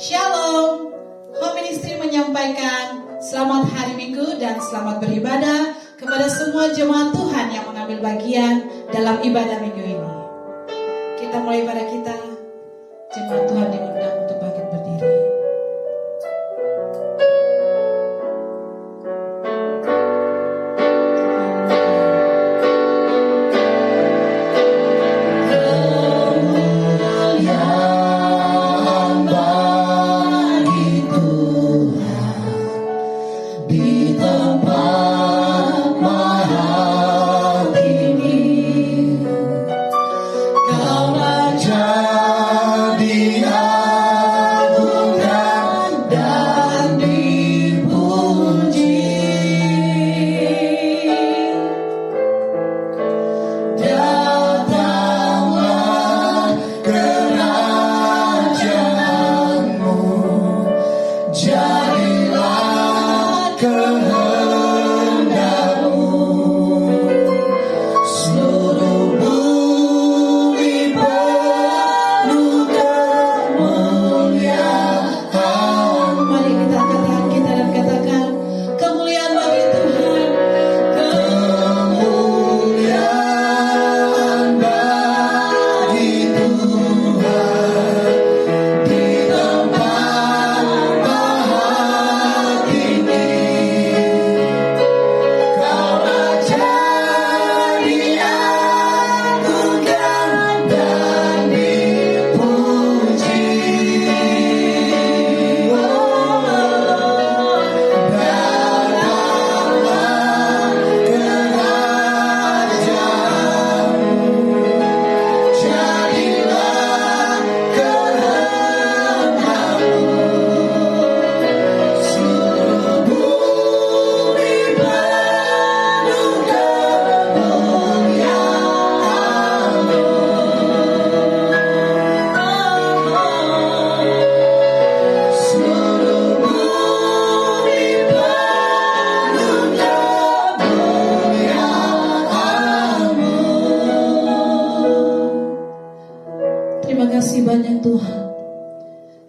Shalom, Home Ministry menyampaikan selamat hari Minggu dan selamat beribadah kepada semua jemaat Tuhan yang mengambil bagian dalam ibadah Minggu ini. Kita mulai pada kita, jemaat Tuhan diundang untuk bangkit berdiri. Terima kasih banyak Tuhan.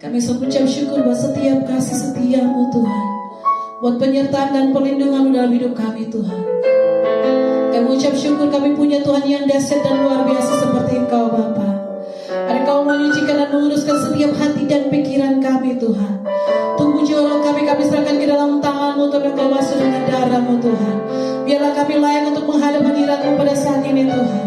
Kami mengucap syukur buat setiap kasih setia-Mu Tuhan, buat penyertaan dan perlindungan-Mu dalam hidup kami Tuhan. Kami mengucap syukur kami punya Tuhan yang dahsyat dan luar biasa seperti Engkau Bapa. Engkau menyucikan dan menguruskan setiap hati dan pikiran kami Tuhan. Tunggu jiwa kami serahkan ke dalam tangan-Mu Tuhan, Engkau basuh dengan darah-Mu Tuhan. Biarlah kami layak untuk menghadap hadirat-Mu pada saat ini Tuhan.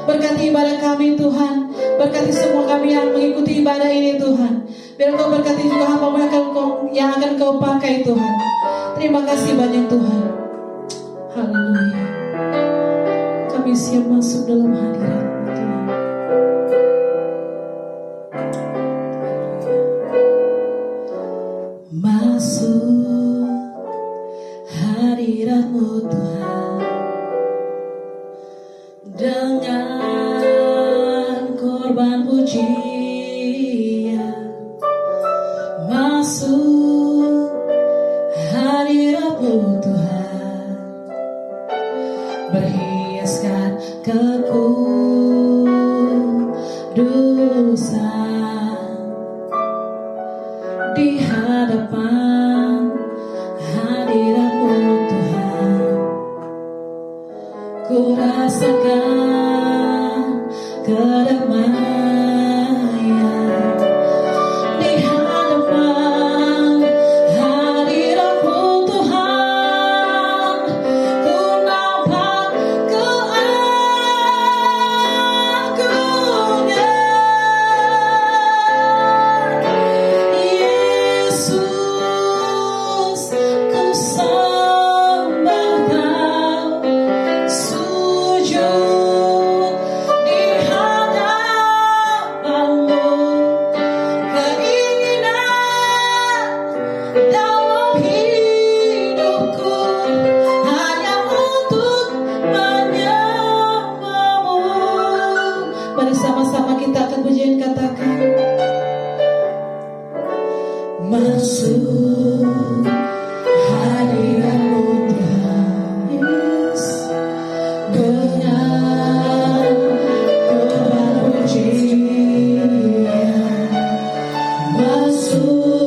Berkati ibadah kami Tuhan, berkati semua kami yang mengikuti ibadah ini Tuhan. Biar Engkau berkati juga hamba-Mu yang akan Kau pakai Tuhan. Terima kasih banyak Tuhan. Haleluya. Kami siap masuk dalam hadirat-Mu Tuhan. Masuk hadirat-Mu Tuhan dengan korban pujian. Masuk hadirat-Mu Tuhan, berhiaskan kekudusan di hadapan hadirat-Mu Tuhan. Ku rasakan kedamaian di hadapan hadirat-Mu Tuhan. Ku nampak keagungan Yesus, ku sembah Kau, sujud di hadapan-Mu. Keinginan dalam hidupku hanya untuk menyembah-Mu. Mari sama-sama kita akan pujian katakan, masuk hadirat-Mu Tuhan, yes, dengan korban pujian. Masuk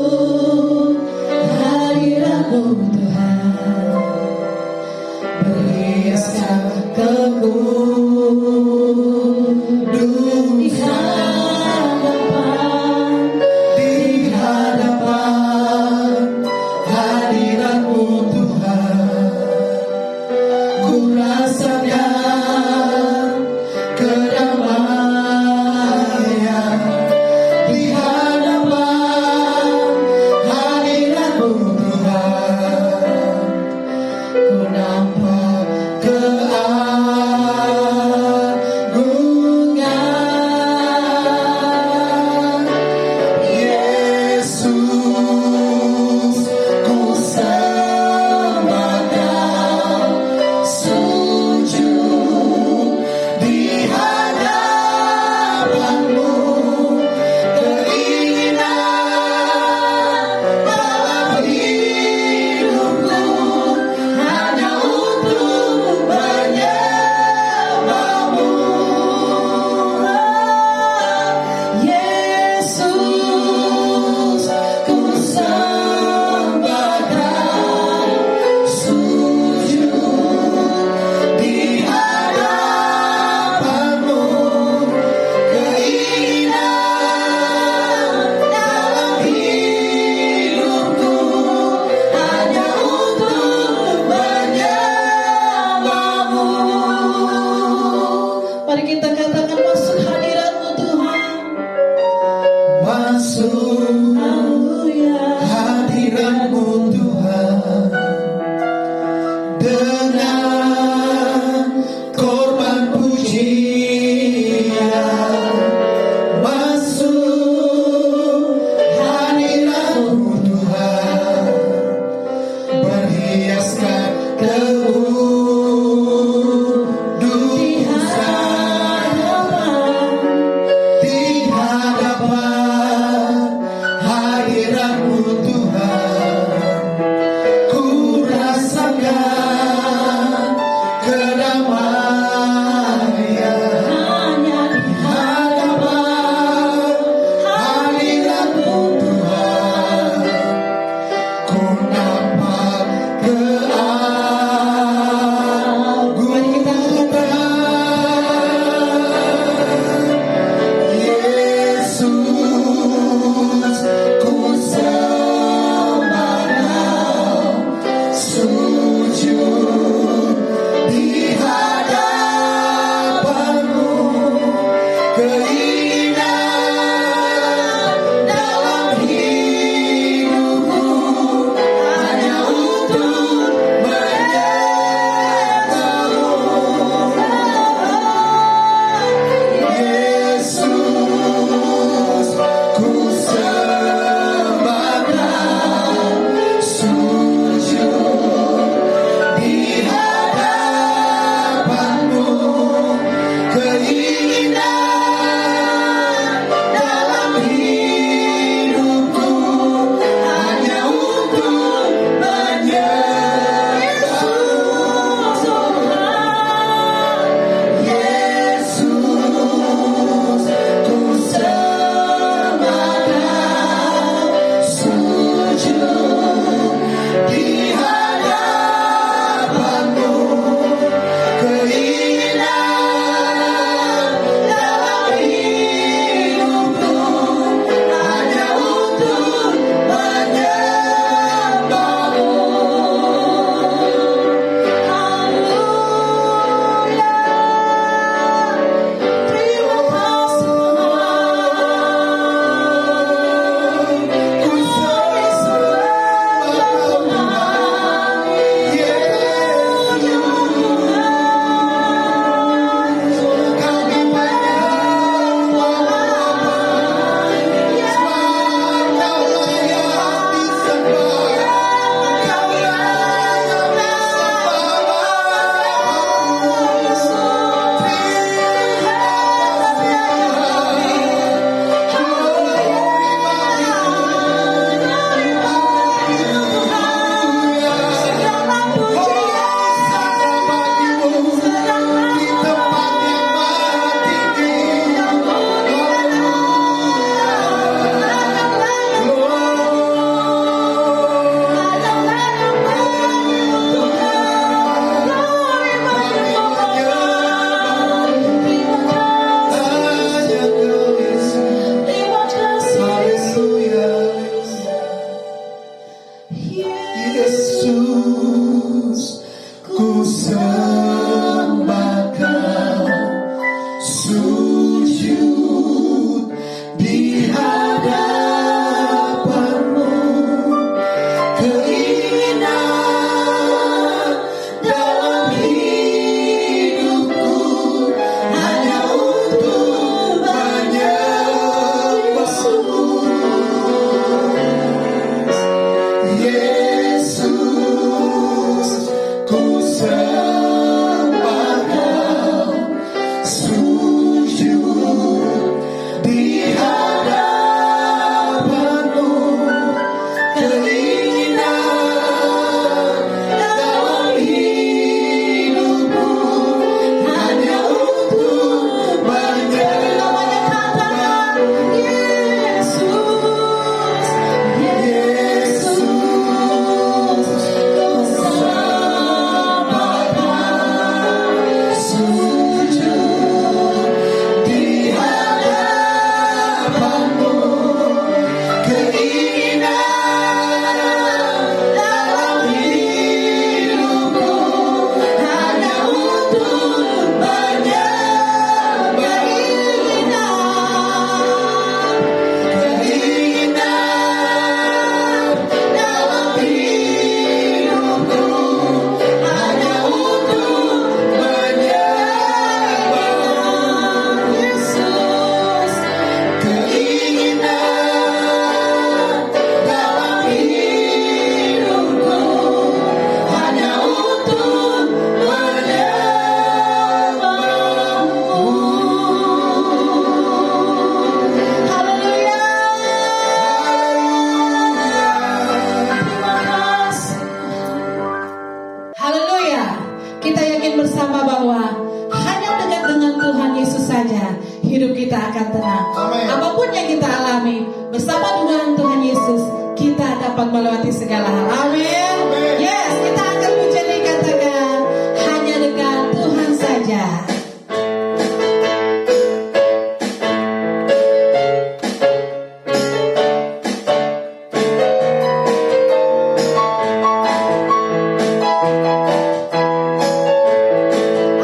dapat melewati segala hal. Amin. Yes, kita akan menjadi katakan hanya dengan Tuhan saja.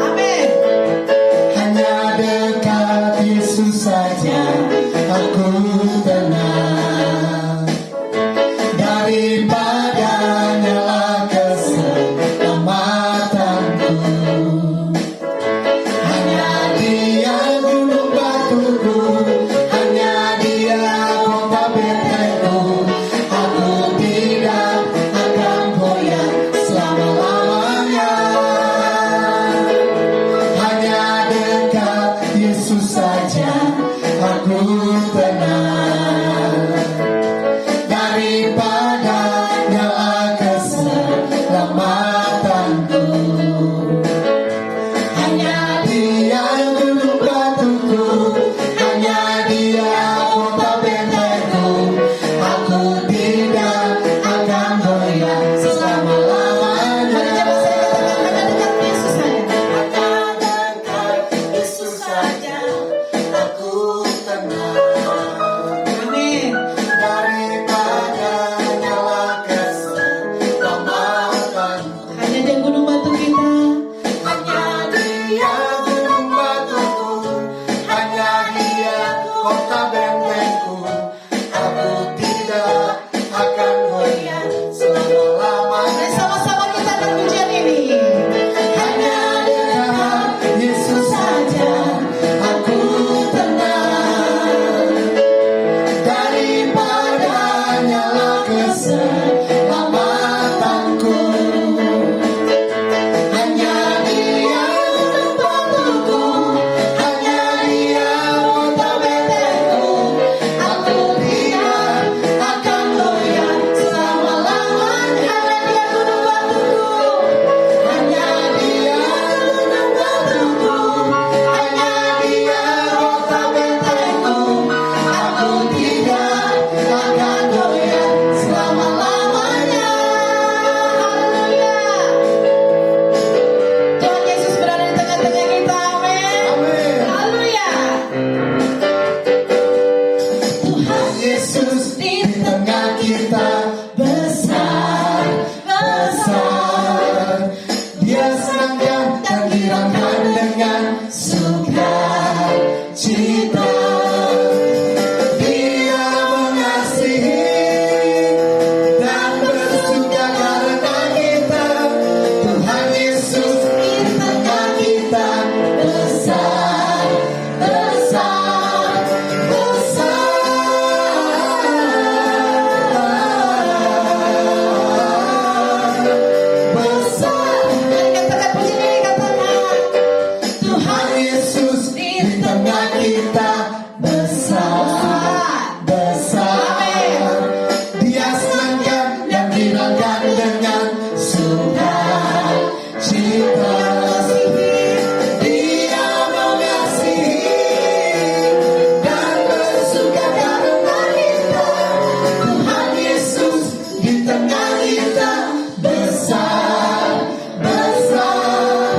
Amin. Hanya dekat Yesus saja aku tenang, daripada nyala keselamatanku. Hanya Dia gunung batuku, hanya Dia kota bentengku. Aku tidak akan goyah selama-lamanya. Hanya dekat Yesus saja aku tenang, daripada nyala keselamatanku. Hanya Dia gunung batuku, hanya Dia kota bentengku. Aku tidak akan goyah selama-lamanya. Yesus saja aku tenang, Amin. daripada nyala keselamatanku. Hanya dia gunung batu kita. Hanya Dia gunung batuku, hanya Dia kota bentengku. Aku tidak akan goyah selama-lamanya. Mari sama-sama kita akan pujian ini. Hanya dekat Yesus saja aku tenang, daripada nyala keselamatanku. Hanya Dia gunung batuku, hanya Dia kota bentengku. Aku tidak akan goyah selama-lamanya. Hanya Dia gunung batuku, hanya Dia kota bentengku. Aku tidak akan goyah selama-lamanya. Haleluya. Tuhan Yesus berada di tengah-tengah kita. Amin. Amin. Haleluya. Tuhan Yesus di tengah kita besar, besar. Dia senangkan dan dirangkan dengan sukacita. Dia mengasihi dan bersuka karena kita. Tuhan Yesus di tengah kita besar, besar, besar. Mari katakan pujian ini, katakan. Tuhan Yesus di tengah kita besar, besar. Dia senangkan dan dirangkan dengan sukacita. Dia mengasihi dan bersuka karena kita. Tuhan Yesus di tengah kita besar, besar,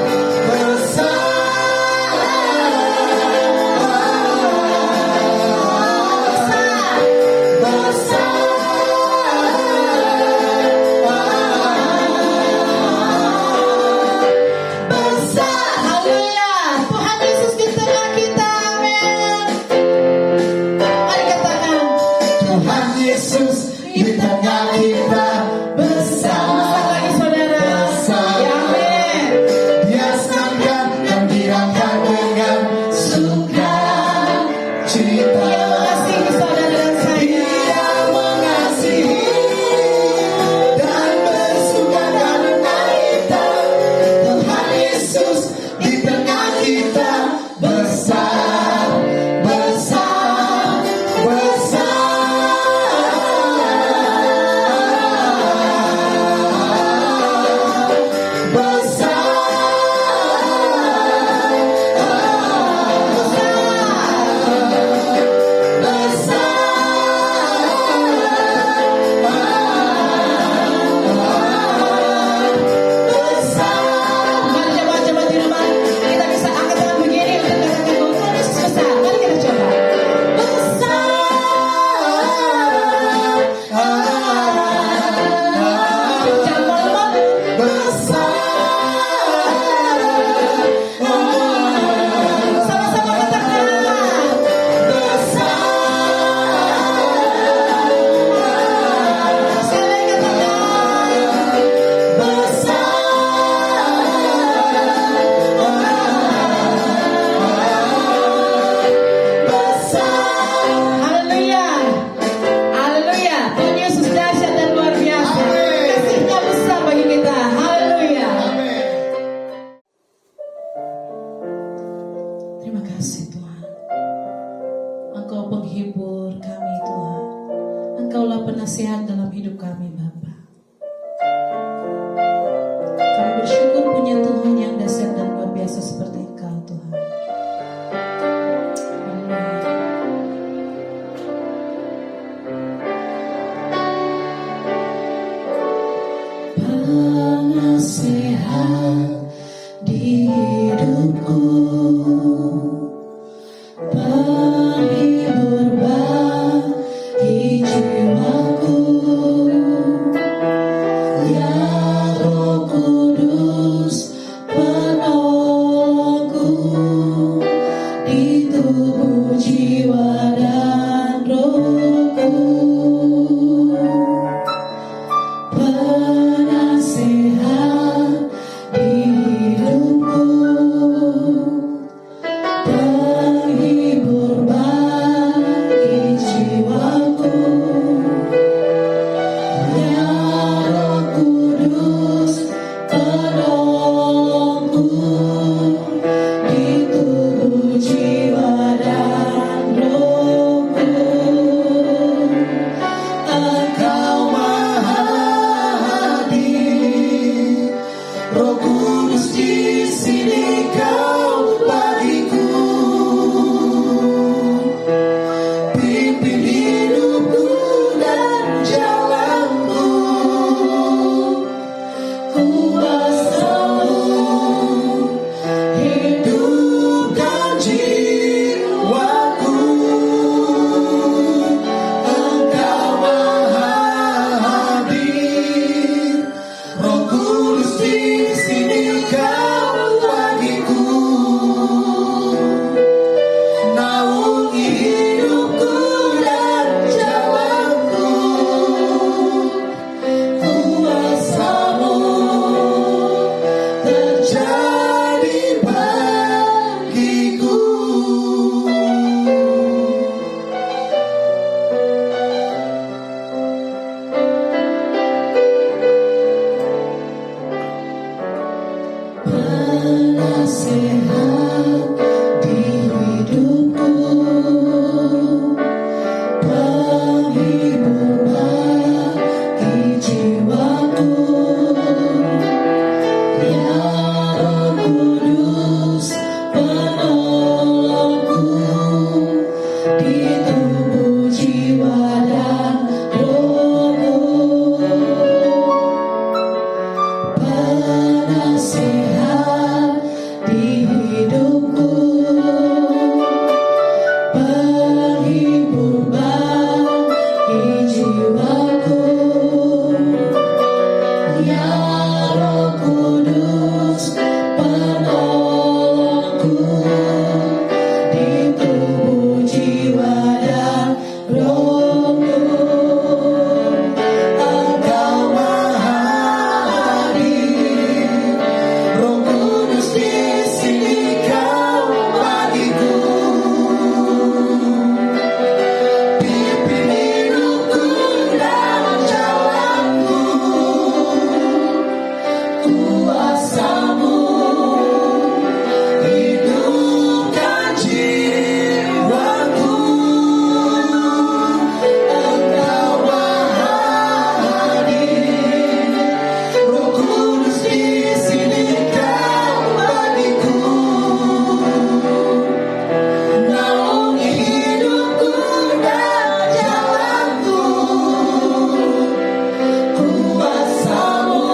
besar. Haleluya. Tuhan Yesus di tengah kita. Amin. Mari katakan. Tuhan Yesus di tengah kita besar, Besar lagi saudara. besar. Ya, amin. Dia senangkan dan dirangkan dengan sukacita. Dia mengasihi saudara dan saya. Dia mengasihi dan bersuka karena kita. Tuhan Yesus di tengah kita besar, besar, besar. nasihat dalam hidup kami Bapa. Kami bersyukur punya Tuhan yang dahsyat dan luar biasa seperti Engkau Tuhan. Penasehat di hidupku, penghibur bagi jiwaku, ya Roh Kudus penolongku di tubuh jiwa dan rohku. Penasehat di hidupku, penghibur bagi jiwaku, ya Roh Kudus penolongku di tubuh jiwa dan rohku. Engkau Maha Hadir, Roh Kudus di sini Kau bagiku, pimpin hidupku dan jalanku, kuasa-Mu hidupkan jiwaku. Engkau Maha Hadir, Roh Kudus di sini Kau bagiku, naungi hidupku dan jalanku, kuasa-Mu terjadi bagiku. Penasehat di hidupku, penghibur bagi jiwaku, ya Roh Kudus penolongku di tubuh jiwa dan rohku. Penasehat di hidupku, penghibur bagi jiwaku, ya Roh Kudus penolongku di tubuh jiwa dan rohku. Engkau Maha Hadir, Roh Kudus di sini Kau bagiku, pimpin hidupku dan jalanku, kuasa-Mu hidupkan jiwaku. Engkau Maha Hadir, Roh Kudus di sini Kau bagiku, naungi hidupku dan jalanku, kuasa-Mu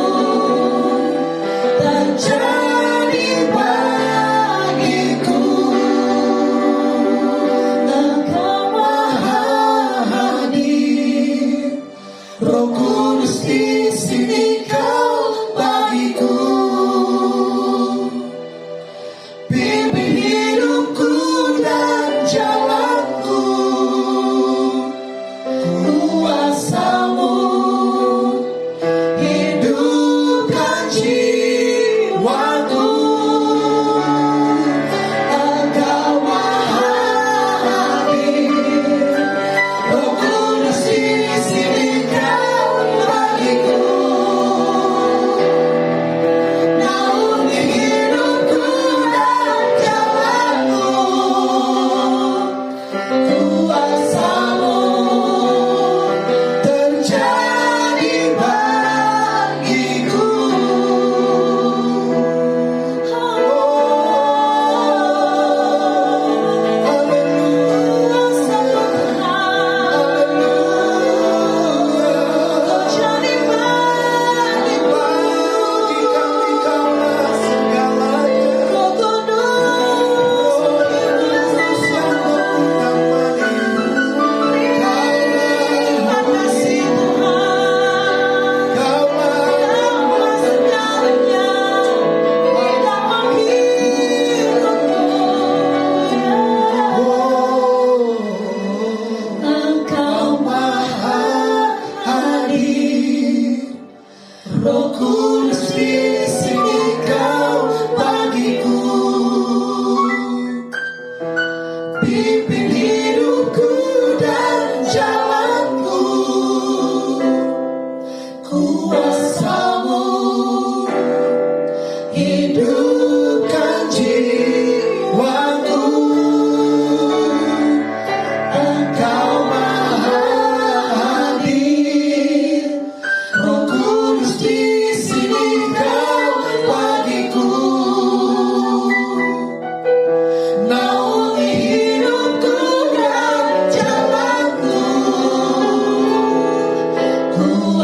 terjadi bagiku. Engkau Maha Hadir, Roh Kudus di sini Kau bagiku, pimpin hidupku dan jalanku, kuasa-Mu hidupkan jiwaku. Engkau Maha Hadir, Roh Kudus di sini Kau bagiku,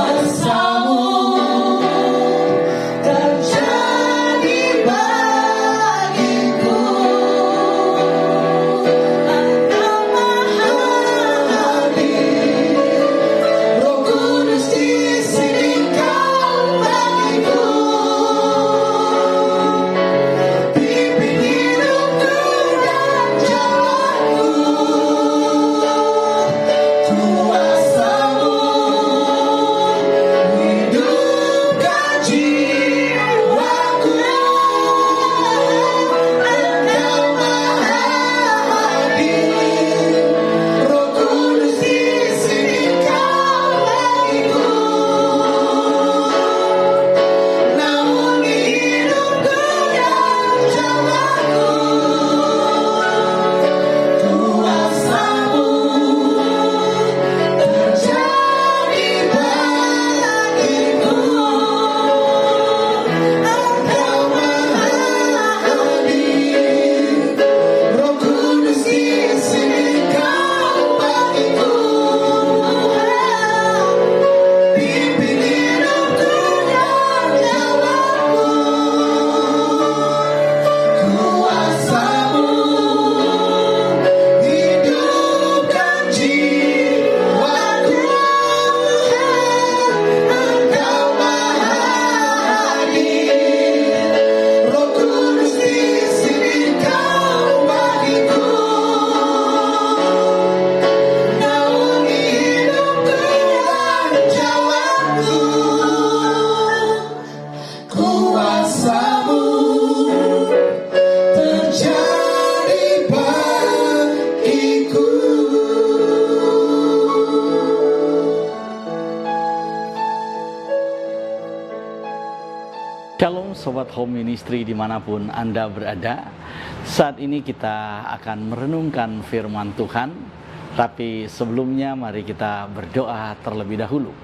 kuasamu terjadi bagiku. Engkau Maha Hadir, Roh Kudus di sini kau bagiku. Pimpin hidupku dan jalanku, kuasamu hidupkan jiwaku. Engkau Maha Hadir, Roh Kudus di sini kau bagiku. Naungi hidupku dan jalanku, kuasamu terjadi bagiku. Engkau Maha Hadir, Roh Kudus di sini kau bagiku. Pimpin hidupku dan jalanku, kuasamu hidupkan jiwaku. Engkau Maha Hadir, Roh Kudus di sini kau bagiku. Naungi hidupku dan jalanku, kuasamu terjadi bagiku. Shalom Sobat Home Ministry dimanapun Anda berada. Saat ini kita akan merenungkan firman Tuhan. Tapi sebelumnya mari kita berdoa terlebih dahulu.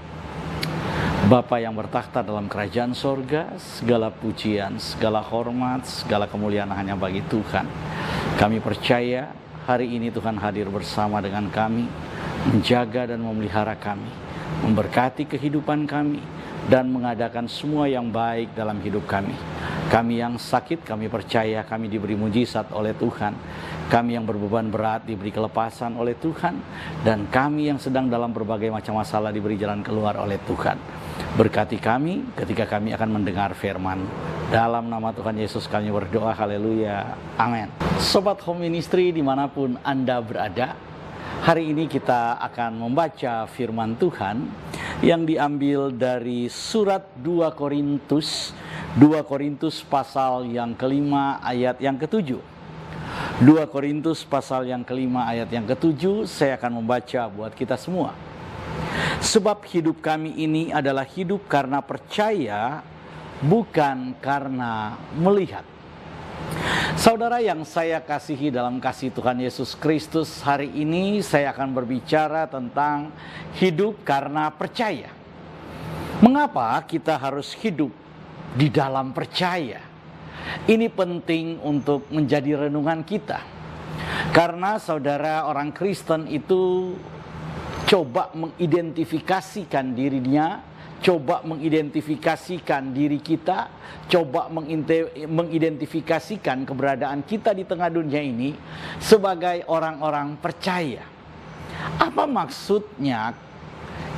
Bapa yang bertakhta dalam kerajaan sorga, segala pujian, segala hormat, segala kemuliaan hanya bagi Tuhan. Kami percaya hari ini Tuhan hadir bersama dengan kami, menjaga dan memelihara kami, memberkati kehidupan kami, dan mengadakan semua yang baik dalam hidup kami. Kami yang sakit, kami percaya kami diberi mujizat oleh Tuhan. Kami yang berbeban berat diberi kelepasan oleh Tuhan. Dan kami yang sedang dalam berbagai macam masalah diberi jalan keluar oleh Tuhan. Berkati kami ketika kami akan mendengar firman. Dalam nama Tuhan Yesus kami berdoa, haleluya, amin. Sobat Home Ministry dimanapun Anda berada, hari ini kita akan membaca firman Tuhan yang diambil dari surat 2 Korintus pasal yang kelima ayat yang ketujuh. 2 Korintus pasal yang kelima ayat yang ketujuh, saya akan membaca buat kita semua. Sebab hidup kami ini adalah hidup karena percaya, bukan karena melihat. Saudara yang saya kasihi dalam kasih Tuhan Yesus Kristus, hari ini saya akan berbicara tentang hidup karena percaya. Mengapa kita harus hidup di dalam percaya? Ini penting untuk menjadi renungan kita. Karena saudara, orang Kristen itu coba mengidentifikasikan dirinya, coba mengidentifikasikan diri kita, coba mengidentifikasikan keberadaan kita di tengah dunia ini sebagai orang-orang percaya. Apa maksudnya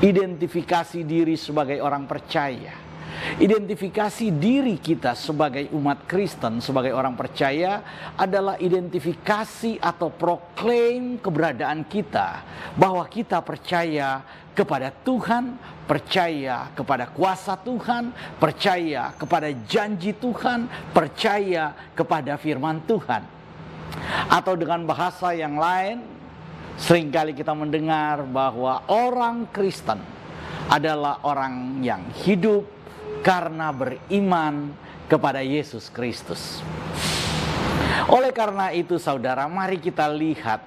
identifikasi diri sebagai orang percaya? Identifikasi diri kita sebagai umat Kristen, sebagai orang percaya adalah identifikasi atau proklaim keberadaan kita, bahwa kita percaya kepada Tuhan, percaya kepada kuasa Tuhan, percaya kepada janji Tuhan, percaya kepada firman Tuhan. Atau dengan bahasa yang lain, seringkali kita mendengar bahwa orang Kristen adalah orang yang hidup karena beriman kepada Yesus Kristus. Oleh karena itu saudara, mari kita lihat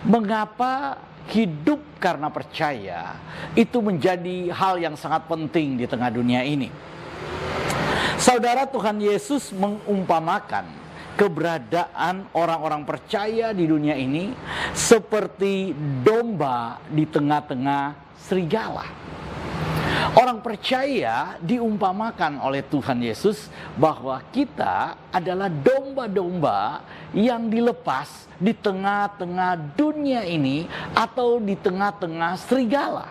mengapa hidup karena percaya itu menjadi hal yang sangat penting di tengah dunia ini. Saudara, Tuhan Yesus mengumpamakan keberadaan orang-orang percaya di dunia ini seperti domba di tengah-tengah serigala. Orang percaya diumpamakan oleh Tuhan Yesus bahwa kita adalah domba-domba yang dilepas di tengah-tengah dunia ini atau di tengah-tengah serigala.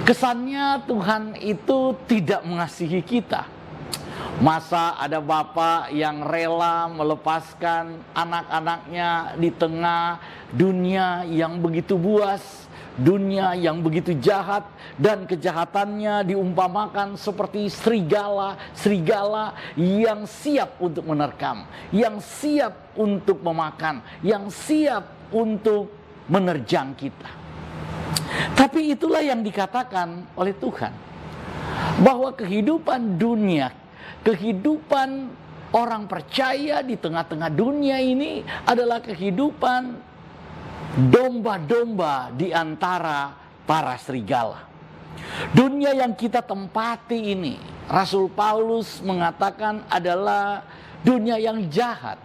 Kesannya Tuhan itu tidak mengasihi kita. Masa ada bapak yang rela melepaskan anak-anaknya di tengah dunia yang begitu buas, dunia yang begitu jahat, dan kejahatannya diumpamakan seperti serigala yang siap untuk menerkam, yang siap untuk memakan, yang siap untuk menerjang kita. Tapi itulah yang dikatakan oleh Tuhan, bahwa kehidupan dunia, kehidupan orang percaya di tengah-tengah dunia ini adalah kehidupan domba-domba di antara para serigala. Dunia yang kita tempati ini, Rasul Paulus mengatakan adalah dunia yang jahat.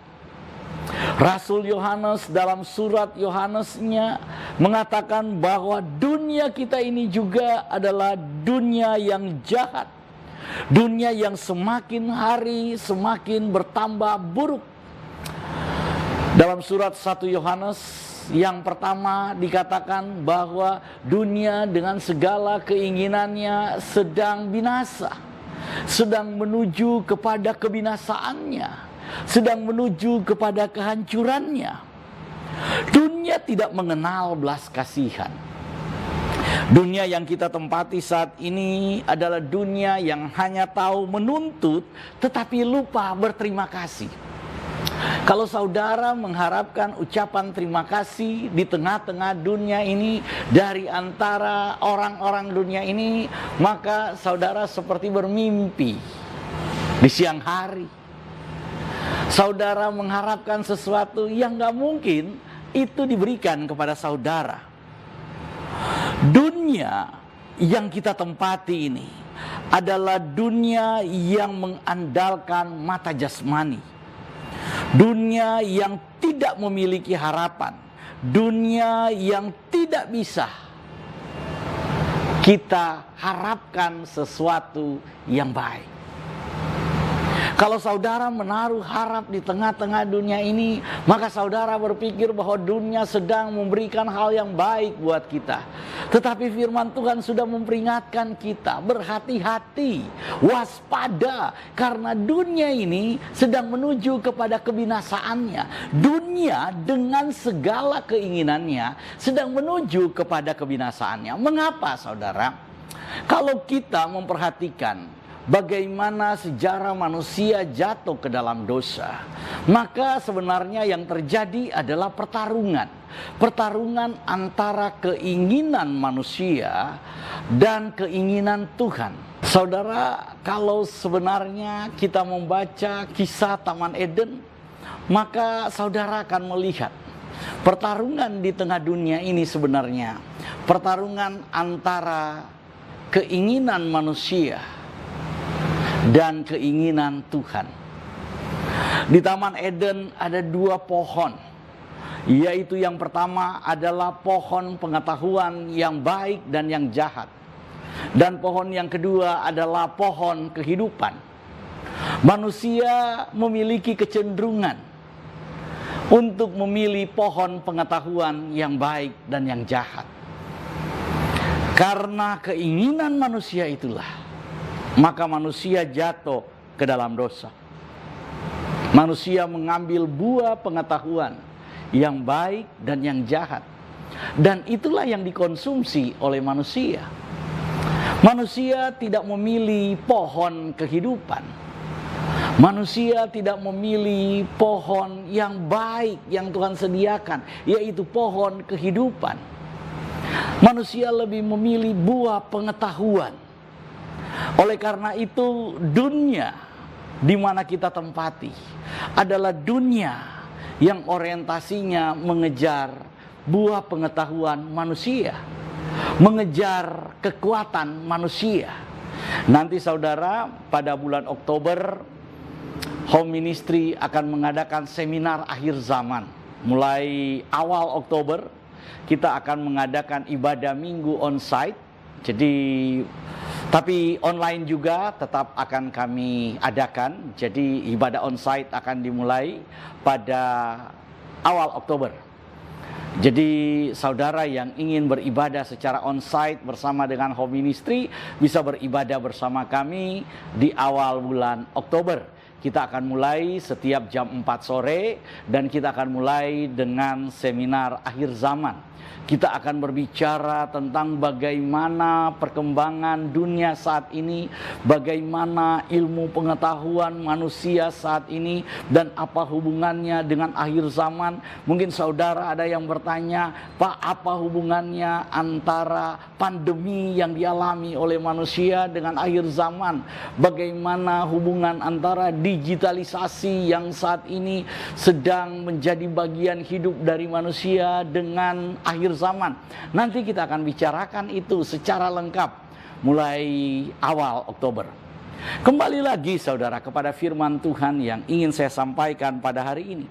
Rasul Yohanes dalam surat Yohanesnya mengatakan bahwa dunia kita ini juga adalah dunia yang jahat. Dunia yang semakin hari semakin bertambah buruk. Dalam surat 1 Yohanes yang pertama dikatakan bahwa dunia dengan segala keinginannya sedang binasa, sedang menuju kepada kebinasaannya, sedang menuju kepada kehancurannya. Dunia tidak mengenal belas kasihan. Dunia yang kita tempati saat ini adalah dunia yang hanya tahu menuntut tetapi lupa berterima kasih. Kalau saudara mengharapkan ucapan terima kasih di tengah-tengah dunia ini dari antara orang-orang dunia ini, maka saudara seperti bermimpi di siang hari. Saudara mengharapkan sesuatu yang gak mungkin itu diberikan kepada saudara. Dunia yang kita tempati ini adalah dunia yang mengandalkan mata jasmani. Dunia yang tidak memiliki harapan. Dunia yang tidak bisa kita harapkan sesuatu yang baik. Kalau saudara menaruh harap di tengah-tengah dunia ini, maka saudara berpikir bahwa dunia sedang memberikan hal yang baik buat kita. Tetapi firman Tuhan sudah memperingatkan kita, berhati-hati, waspada, karena dunia ini sedang menuju kepada kebinasaannya. Dunia dengan segala keinginannya sedang menuju kepada kebinasaannya. Mengapa saudara? Kalau kita memperhatikan bagaimana sejarah manusia jatuh ke dalam dosa, maka sebenarnya yang terjadi adalah pertarungan. Pertarungan antara keinginan manusia dan keinginan Tuhan. Saudara, kalau sebenarnya kita membaca kisah Taman Eden, maka saudara akan melihat pertarungan di tengah dunia ini sebenarnya pertarungan antara keinginan manusia dan keinginan Tuhan. Di Taman Eden ada 2 pohon, yaitu yang pertama adalah pohon pengetahuan yang baik dan yang jahat, dan pohon yang kedua adalah pohon kehidupan. Manusia memiliki kecenderungan untuk memilih pohon pengetahuan yang baik dan yang jahat. Karena keinginan manusia itulah, maka manusia jatuh ke dalam dosa. Manusia mengambil buah pengetahuan yang baik dan yang jahat. Dan itulah yang dikonsumsi oleh manusia. Manusia tidak memilih pohon kehidupan. Manusia tidak memilih pohon yang baik yang Tuhan sediakan, yaitu pohon kehidupan. Manusia lebih memilih buah pengetahuan. Oleh karena itu, dunia di mana kita tempati adalah dunia yang orientasinya mengejar buah pengetahuan manusia, mengejar kekuatan manusia. Nanti saudara, pada bulan Oktober, Home Ministry akan mengadakan seminar akhir zaman. Mulai awal Oktober, kita akan mengadakan ibadah minggu on-site. Jadi Tapi online juga tetap akan kami adakan. Jadi ibadah onsite akan dimulai pada awal Oktober. Jadi saudara yang ingin beribadah secara onsite bersama dengan home ministry bisa beribadah bersama kami di awal bulan Oktober. Kita akan mulai setiap jam 4 sore dan kita akan mulai dengan seminar akhir zaman. Kita akan berbicara tentang bagaimana perkembangan dunia saat ini, bagaimana ilmu pengetahuan manusia saat ini, dan apa hubungannya dengan akhir zaman. Mungkin saudara ada yang bertanya, Pak, apa hubungannya antara pandemi yang dialami oleh manusia dengan akhir zaman? Bagaimana hubungan antara digitalisasi yang saat ini sedang menjadi bagian hidup dari manusia dengan akhir zaman? Nanti kita akan bicarakan itu secara lengkap mulai awal Oktober. Kembali lagi saudara kepada firman Tuhan yang ingin saya sampaikan pada hari ini.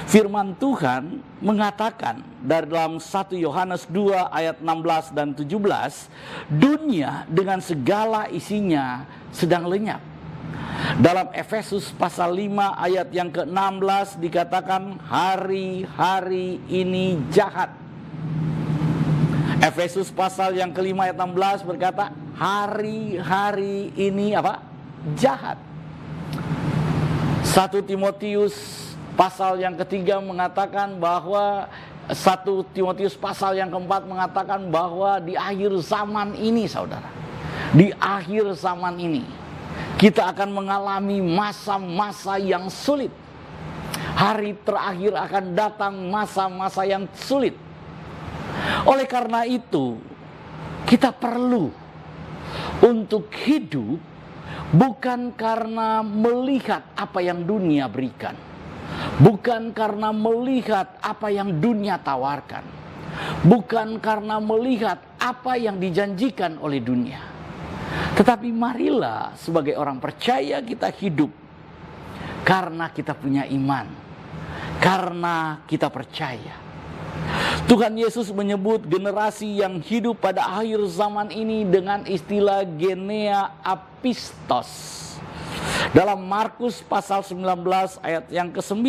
Firman Tuhan mengatakan dalam 1 Yohanes 2 ayat 16 dan 17, dunia dengan segala isinya sedang lenyap. Dalam Efesus pasal 5 ayat yang ke-16 dikatakan hari-hari ini jahat. Efesus pasal yang kelima ayat 16 berkata hari-hari ini apa? Jahat. 1 Timotius pasal yang ketiga mengatakan bahwa 1 Timotius pasal yang keempat mengatakan bahwa di akhir zaman ini saudara, di akhir zaman ini kita akan mengalami masa-masa yang sulit. Hari terakhir akan datang masa-masa yang sulit. Oleh karena itu, kita perlu untuk hidup bukan karena melihat apa yang dunia berikan, bukan karena melihat apa yang dunia tawarkan, bukan karena melihat apa yang dijanjikan oleh dunia. Tetapi marilah sebagai orang percaya kita hidup karena kita punya iman, karena kita percaya. Tuhan Yesus menyebut generasi yang hidup pada akhir zaman ini dengan istilah genea apistos. Dalam Markus pasal 19 ayat yang ke-9,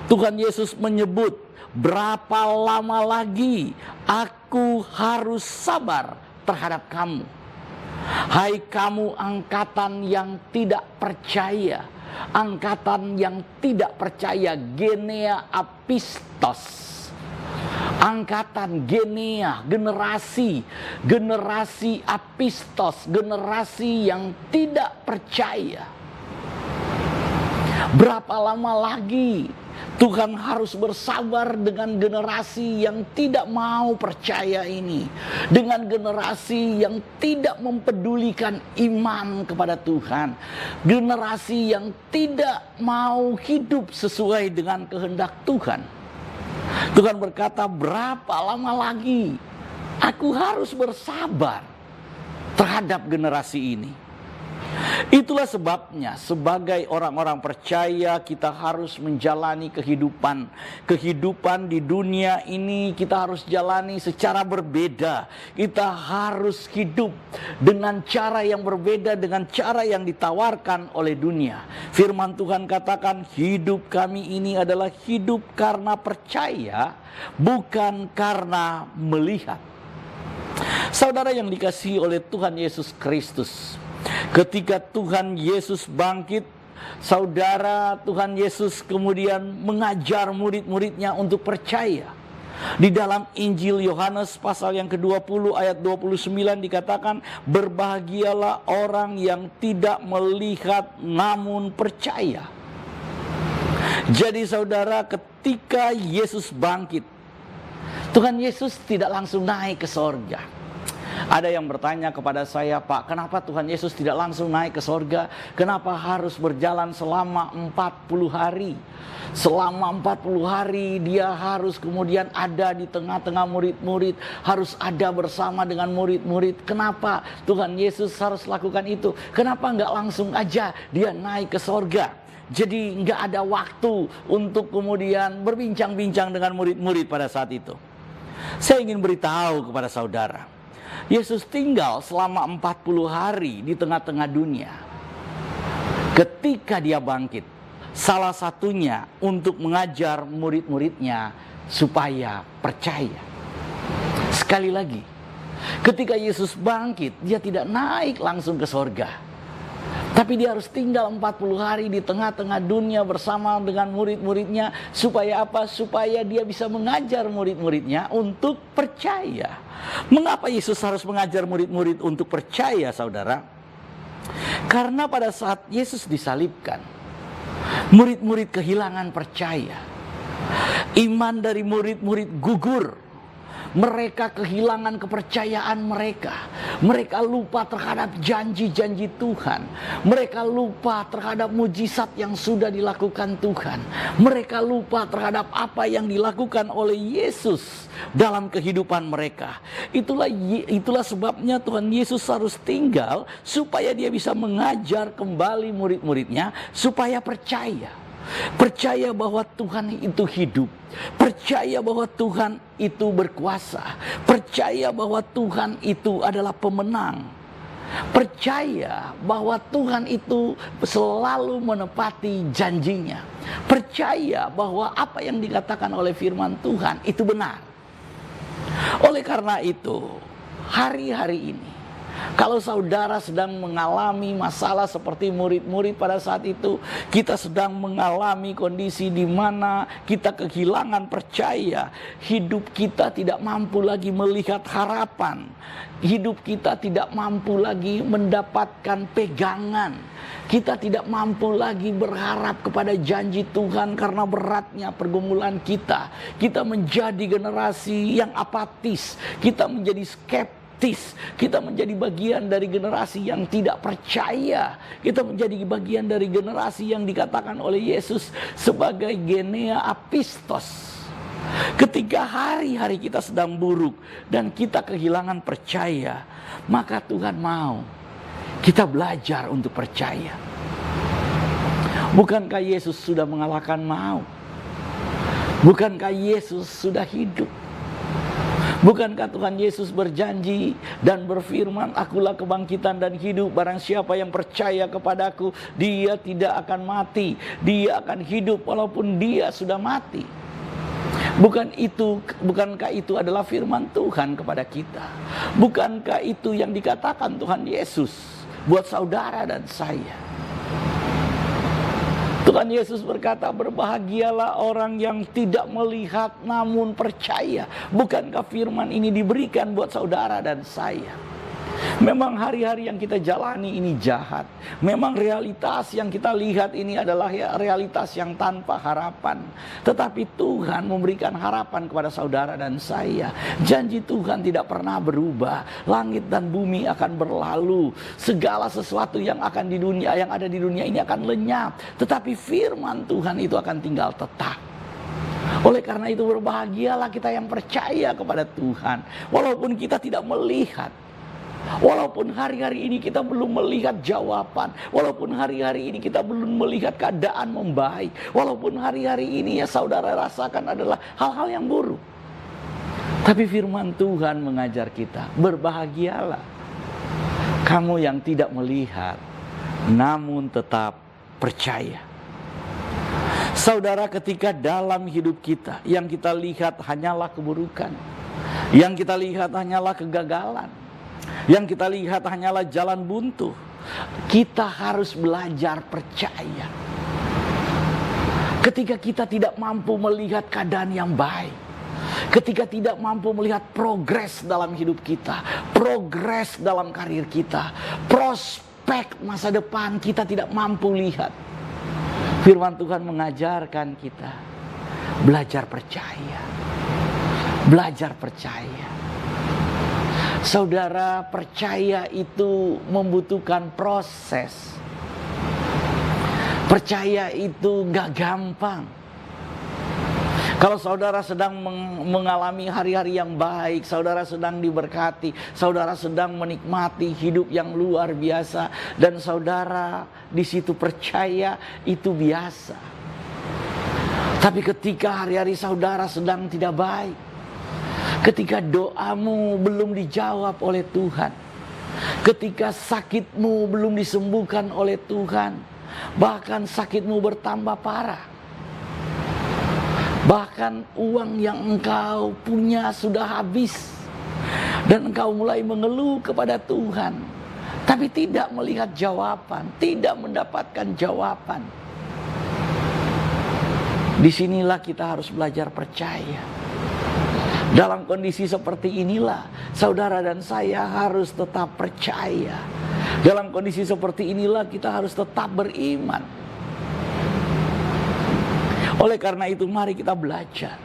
Tuhan Yesus menyebut, berapa lama lagi aku harus sabar terhadap kamu. Hai kamu angkatan yang tidak percaya, angkatan yang tidak percaya, genea apistos. Angkatan genea, generasi apistos, generasi yang tidak percaya. Berapa lama lagi Tuhan harus bersabar dengan generasi yang tidak mau percaya ini, dengan generasi yang tidak mempedulikan iman kepada Tuhan, generasi yang tidak mau hidup sesuai dengan kehendak Tuhan. Tuhan berkata, berapa lama lagi aku harus bersabar terhadap generasi ini. Itulah sebabnya sebagai orang-orang percaya kita harus menjalani kehidupan di dunia ini. Kita harus jalani secara berbeda. Kita harus hidup dengan cara yang berbeda dengan cara yang ditawarkan oleh dunia. Firman Tuhan katakan hidup kami ini adalah hidup karena percaya, bukan karena melihat. Saudara yang dikasihi oleh Tuhan Yesus Kristus, ketika Tuhan Yesus bangkit, saudara, Tuhan Yesus kemudian mengajar murid-muridnya untuk percaya. Di dalam Injil Yohanes pasal yang ke-20 ayat 29 dikatakan, berbahagialah orang yang tidak melihat namun percaya. Jadi saudara, ketika Yesus bangkit, Tuhan Yesus tidak langsung naik ke sorga. Ada yang bertanya kepada saya, Pak, kenapa Tuhan Yesus tidak langsung naik ke sorga? Kenapa harus berjalan selama 40 hari? Selama 40 hari dia harus kemudian ada di tengah-tengah murid-murid, harus ada bersama dengan murid-murid. Kenapa Tuhan Yesus harus lakukan itu? Kenapa nggak langsung aja dia naik ke sorga? Jadi nggak ada waktu untuk kemudian berbincang-bincang dengan murid-murid pada saat itu. Saya ingin beritahu kepada saudara, Yesus tinggal selama 40 hari di tengah-tengah dunia. Ketika dia bangkit, salah satunya untuk mengajar murid-muridnya supaya percaya. Sekali lagi, ketika Yesus bangkit, dia tidak naik langsung ke sorga. Tapi dia harus tinggal 40 hari di tengah-tengah dunia bersama dengan murid-muridnya. Supaya apa? Supaya dia bisa mengajar murid-muridnya untuk percaya. Mengapa Yesus harus mengajar murid-murid untuk percaya, saudara? Karena pada saat Yesus disalibkan, murid-murid kehilangan percaya. Iman dari murid-murid gugur. Mereka kehilangan kepercayaan mereka. Mereka lupa terhadap janji-janji Tuhan. Mereka lupa terhadap mujizat yang sudah dilakukan Tuhan. Mereka lupa terhadap apa yang dilakukan oleh Yesus dalam kehidupan mereka. Itulah sebabnya Tuhan Yesus harus tinggal supaya dia bisa mengajar kembali murid-muridnya supaya percaya. Percaya bahwa Tuhan itu hidup. Percaya bahwa Tuhan itu berkuasa. Percaya bahwa Tuhan itu adalah pemenang. Percaya bahwa Tuhan itu selalu menepati janjinya. Percaya bahwa apa yang dikatakan oleh firman Tuhan itu benar. Oleh karena itu, hari-hari ini, kalau saudara sedang mengalami masalah seperti murid-murid pada saat itu, kita sedang mengalami kondisi di mana kita kehilangan percaya, hidup kita tidak mampu lagi melihat harapan, hidup kita tidak mampu lagi mendapatkan pegangan, kita tidak mampu lagi berharap kepada janji Tuhan karena beratnya pergumulan kita. Kita menjadi generasi yang apatis, kita menjadi skeptis. Kita menjadi bagian dari generasi yang tidak percaya. Kita menjadi bagian dari generasi yang dikatakan oleh Yesus sebagai genea apistos. Ketika hari-hari kita sedang buruk dan kita kehilangan percaya, maka Tuhan mau kita belajar untuk percaya. Bukankah Yesus sudah mengalahkan maut? Bukankah Yesus sudah hidup? Bukankah Tuhan Yesus berjanji dan berfirman, akulah kebangkitan dan hidup, barang siapa yang percaya kepadaku, dia tidak akan mati, dia akan hidup walaupun dia sudah mati. Bukankah itu adalah firman Tuhan kepada kita? Bukankah itu yang dikatakan Tuhan Yesus buat saudara dan saya? Tuhan Yesus berkata, berbahagialah orang yang tidak melihat namun percaya. Bukankah firman ini diberikan buat saudara dan saya? Memang hari-hari yang kita jalani ini jahat. Memang realitas yang kita lihat ini adalah realitas yang tanpa harapan. Tetapi Tuhan memberikan harapan kepada saudara dan saya. Janji Tuhan tidak pernah berubah. Langit dan bumi akan berlalu. Segala sesuatu yang ada di dunia ini akan lenyap. Tetapi firman Tuhan itu akan tinggal tetap. Oleh karena itu berbahagialah kita yang percaya kepada Tuhan. Walaupun kita tidak melihat. Walaupun hari-hari ini kita belum melihat jawaban, walaupun hari-hari ini kita belum melihat keadaan membaik, walaupun hari-hari ini ya saudara rasakan adalah hal-hal yang buruk, tapi firman Tuhan mengajar kita, berbahagialah kamu yang tidak melihat namun tetap percaya. Saudara, ketika dalam hidup kita yang kita lihat hanyalah keburukan, yang kita lihat hanyalah kegagalan, yang kita lihat hanyalah jalan buntu, kita harus belajar percaya. Ketika kita tidak mampu melihat keadaan yang baik, ketika tidak mampu melihat progres dalam hidup kita, progres dalam karir kita, prospek masa depan kita tidak mampu lihat, firman Tuhan mengajarkan kita belajar percaya. Belajar percaya. Saudara, percaya itu membutuhkan proses. Percaya itu gak gampang. Kalau saudara sedang mengalami hari-hari yang baik, saudara sedang diberkati, saudara sedang menikmati hidup yang luar biasa, dan saudara di situ percaya itu biasa. Tapi ketika hari-hari saudara sedang tidak baik, ketika doamu belum dijawab oleh Tuhan, ketika sakitmu belum disembuhkan oleh Tuhan, bahkan sakitmu bertambah parah, bahkan uang yang engkau punya sudah habis, dan engkau mulai mengeluh kepada Tuhan, tapi tidak melihat jawaban, tidak mendapatkan jawaban. Disinilah kita harus belajar percaya. Dalam kondisi seperti inilah, saudara dan saya harus tetap percaya. Dalam kondisi seperti inilah kita harus tetap beriman. Oleh karena itu mari kita belajar.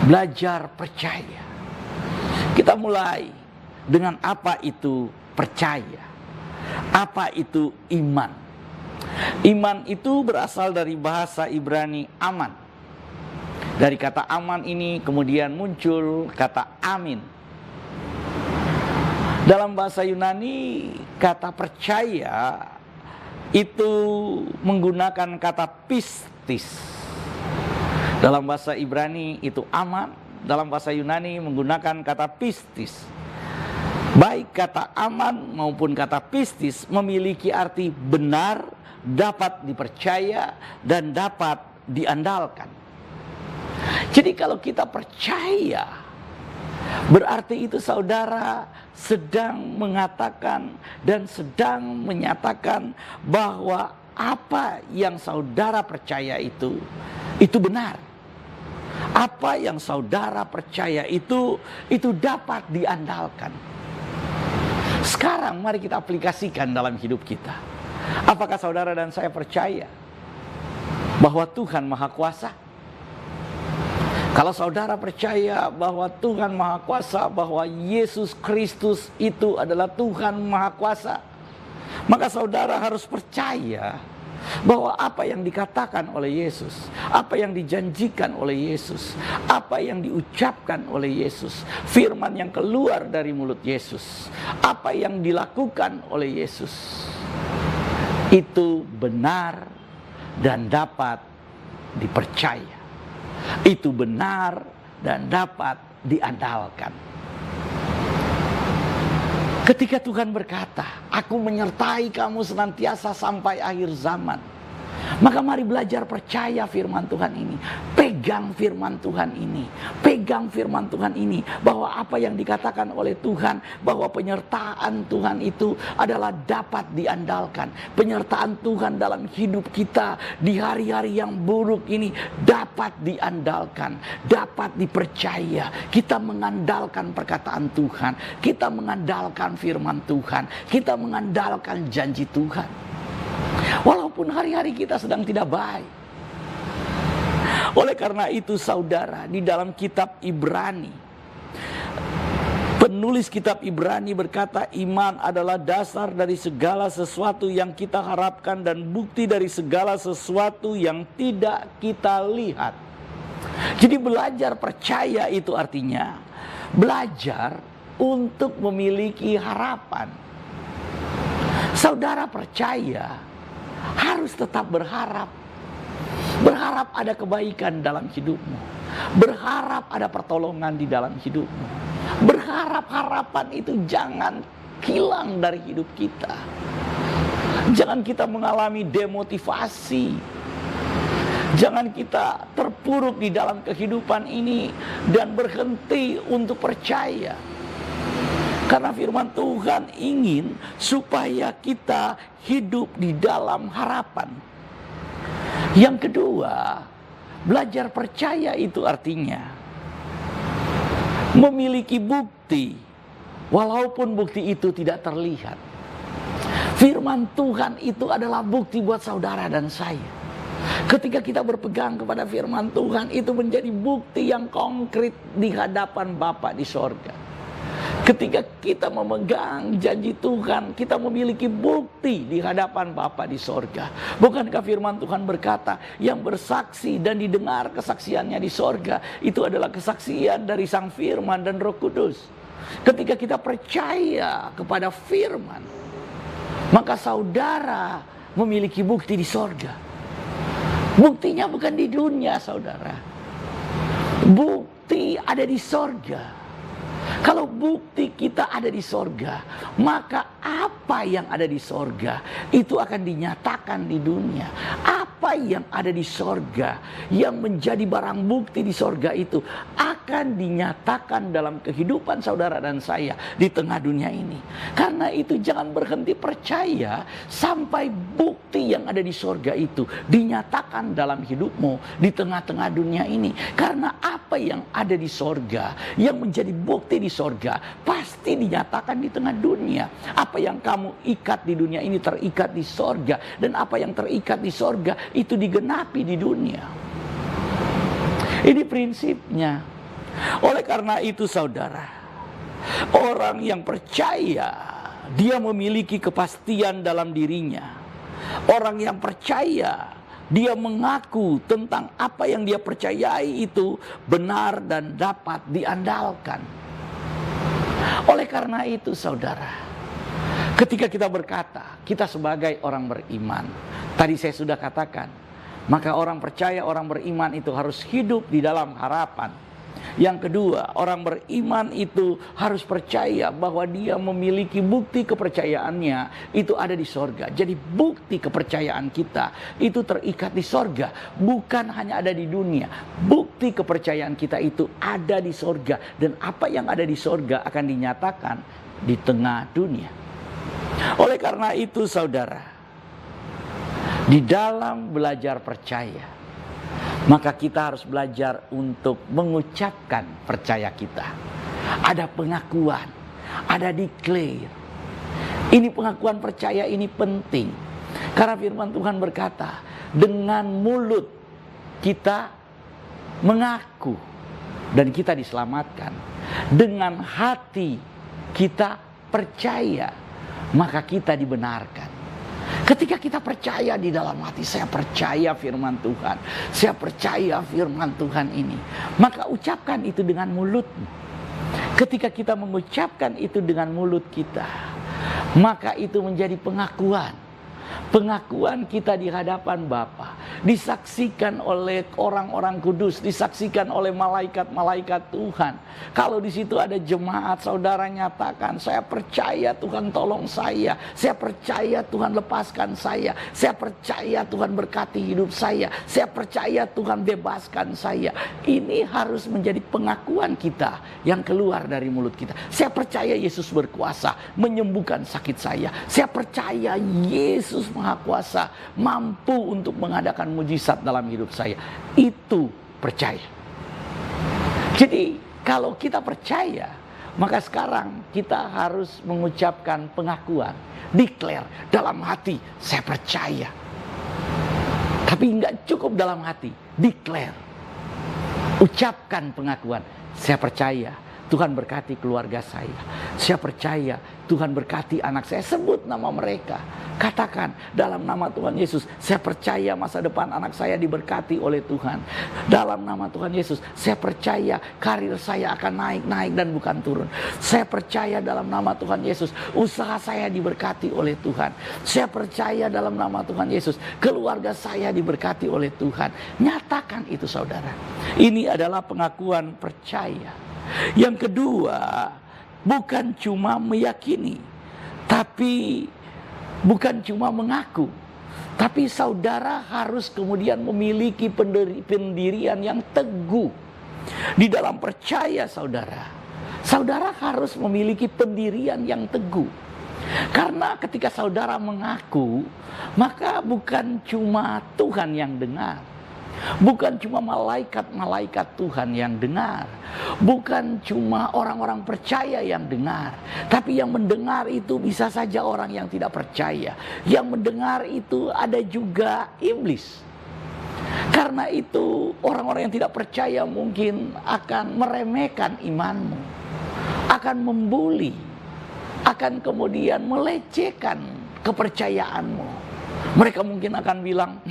Belajar percaya. Kita mulai dengan apa itu percaya. Apa itu iman? Iman itu berasal dari bahasa Ibrani aman. Dari kata aman ini kemudian muncul kata amin. Dalam bahasa Yunani kata percaya itu menggunakan kata pistis. Dalam bahasa Ibrani itu aman, dalam bahasa Yunani menggunakan kata pistis. Baik kata aman maupun kata pistis memiliki arti benar, dapat dipercaya, dan dapat diandalkan. Jadi kalau kita percaya, berarti itu saudara sedang mengatakan dan sedang menyatakan bahwa apa yang saudara percaya itu benar. Apa yang saudara percaya itu dapat diandalkan. Sekarang mari kita aplikasikan dalam hidup kita. Apakah saudara dan saya percaya bahwa Tuhan Maha Kuasa? Kalau saudara percaya bahwa Tuhan Maha Kuasa, bahwa Yesus Kristus itu adalah Tuhan Maha Kuasa, maka saudara harus percaya bahwa apa yang dikatakan oleh Yesus, apa yang dijanjikan oleh Yesus, apa yang diucapkan oleh Yesus, firman yang keluar dari mulut Yesus, apa yang dilakukan oleh Yesus, itu benar dan dapat dipercaya. Itu benar dan dapat diandalkan. Ketika Tuhan berkata, aku menyertai kamu senantiasa sampai akhir zaman, maka mari belajar percaya firman Tuhan ini. Pegang firman Tuhan ini. Pegang firman Tuhan ini. Bahwa apa yang dikatakan oleh Tuhan, bahwa penyertaan Tuhan itu adalah dapat diandalkan. Penyertaan Tuhan dalam hidup kita di hari-hari yang buruk ini dapat diandalkan, dapat dipercaya. Kita mengandalkan perkataan Tuhan, kita mengandalkan firman Tuhan, kita mengandalkan janji Tuhan. Walaupun hari-hari kita sedang tidak baik. Oleh karena itu saudara, di dalam kitab Ibrani, penulis kitab Ibrani berkata, iman adalah dasar dari segala sesuatu yang kita harapkan dan bukti dari segala sesuatu yang tidak kita lihat. Jadi belajar percaya itu artinya belajar untuk memiliki harapan. Saudara percaya harus tetap berharap. Berharap ada kebaikan dalam hidupmu. Berharap ada pertolongan di dalam hidupmu. Berharap harapan itu jangan hilang dari hidup kita. Jangan kita mengalami demotivasi. Jangan kita terpuruk di dalam kehidupan ini dan berhenti untuk percaya. Karena firman Tuhan ingin supaya kita hidup di dalam harapan. Yang kedua, belajar percaya itu artinya memiliki bukti, walaupun bukti itu tidak terlihat. Firman Tuhan itu adalah bukti buat saudara dan saya. Ketika kita berpegang kepada firman Tuhan, itu menjadi bukti yang konkret di hadapan Bapa di sorga. Ketika kita memegang janji Tuhan, kita memiliki bukti di hadapan Bapa di sorga. Bukankah firman Tuhan berkata, yang bersaksi dan didengar kesaksiannya di sorga, itu adalah kesaksian dari Sang Firman dan Roh Kudus. Ketika kita percaya kepada firman, maka saudara memiliki bukti di sorga. Buktinya bukan di dunia, saudara. Bukti bukti ada di sorga, kalau bukti kita ada di sorga, maka apa yang ada di sorga itu akan dinyatakan di dunia. Apa yang ada di sorga, yang menjadi barang bukti di sorga itu akan dinyatakan dalam kehidupan saudara dan saya di tengah dunia ini. Karena itu jangan berhenti percaya sampai bukti yang ada di sorga itu dinyatakan dalam hidupmu di tengah-tengah dunia ini. Karena apa yang ada di sorga, yang menjadi bukti di sorga, pasti dinyatakan di tengah dunia. Apa yang kamu ikat di dunia ini terikat di sorga, dan apa yang terikat di sorga itu digenapi di dunia. Ini prinsipnya. Oleh karena itu saudara, orang yang percaya dia memiliki kepastian dalam dirinya. Orang yang percaya dia mengaku tentang apa yang dia percayai itu benar dan dapat diandalkan. Oleh karena itu saudara, ketika kita berkata kita sebagai orang beriman, tadi saya sudah katakan, maka orang percaya, orang beriman itu harus hidup di dalam harapan. Yang kedua, orang beriman itu harus percaya bahwa dia memiliki bukti kepercayaannya itu ada di sorga. Jadi bukti kepercayaan kita itu terikat di sorga, bukan hanya ada di dunia. Bukti kepercayaan kita itu ada di sorga, dan apa yang ada di sorga akan dinyatakan di tengah dunia. Oleh karena itu saudara, di dalam belajar percaya, maka kita harus belajar untuk mengucapkan percaya kita. Ada pengakuan, ada declare. Ini pengakuan percaya ini penting. Karena firman Tuhan berkata, dengan mulut kita mengaku dan kita diselamatkan. Dengan hati kita percaya, maka kita dibenarkan. Ketika kita percaya di dalam hati, saya percaya firman Tuhan, saya percaya firman Tuhan ini, maka ucapkan itu dengan mulutmu. Ketika kita mengucapkan itu dengan mulut kita, maka itu menjadi pengakuan. Pengakuan kita di hadapan Bapa, disaksikan oleh orang-orang kudus, disaksikan oleh malaikat-malaikat Tuhan. Kalau di situ ada jemaat, saudara nyatakan, saya percaya Tuhan tolong saya percaya Tuhan lepaskan saya percaya Tuhan berkati hidup saya percaya Tuhan bebaskan saya. Ini harus menjadi pengakuan kita yang keluar dari mulut kita. Saya percaya Yesus berkuasa menyembuhkan sakit saya percaya Yesus Maha Kuasa mampu untuk mengadakan mujizat dalam hidup saya. Itu percaya. Jadi kalau kita percaya, maka sekarang kita harus mengucapkan pengakuan, declare dalam hati, saya percaya. Tapi enggak cukup dalam hati, declare. Ucapkan pengakuan, saya percaya Tuhan berkati keluarga saya percaya Tuhan berkati anak saya. Sebut nama mereka, katakan dalam nama Tuhan Yesus, saya percaya masa depan anak saya diberkati oleh Tuhan. Dalam nama Tuhan Yesus, saya percaya karir saya akan naik dan bukan turun. Saya percaya dalam nama Tuhan Yesus, usaha saya diberkati oleh Tuhan. Saya percaya dalam nama Tuhan Yesus, keluarga saya diberkati oleh Tuhan. Nyatakan itu saudara. Ini adalah pengakuan percaya. Yang kedua, bukan cuma meyakini, tapi bukan cuma mengaku, tapi saudara harus kemudian memiliki pendirian yang teguh di dalam percaya saudara. Saudara harus memiliki pendirian yang teguh. Karena ketika saudara mengaku, maka bukan cuma Tuhan yang dengar. Bukan cuma malaikat-malaikat Tuhan yang dengar. Bukan cuma orang-orang percaya yang dengar. Tapi yang mendengar itu bisa saja orang yang tidak percaya. Yang mendengar itu ada juga iblis. Karena itu orang-orang yang tidak percaya mungkin akan meremehkan imanmu, akan membuli, akan kemudian melecehkan kepercayaanmu. Mereka mungkin akan bilang,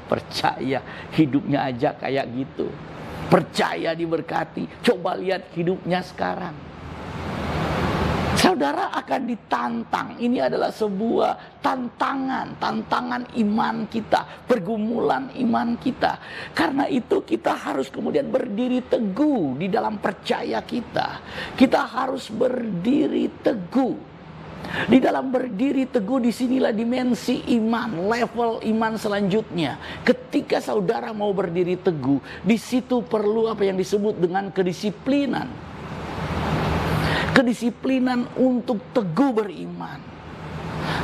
percaya hidupnya aja kayak gitu, percaya diberkati, coba lihat hidupnya sekarang. Saudara akan ditantang. Ini adalah sebuah tantangan iman kita, pergumulan iman kita. Karena itu kita harus kemudian berdiri teguh di dalam percaya kita. Kita harus berdiri teguh. Di dalam berdiri teguh, disinilah dimensi iman, level iman selanjutnya. Ketika saudara mau berdiri teguh, di situ perlu apa yang disebut dengan kedisiplinan. Kedisiplinan untuk teguh beriman.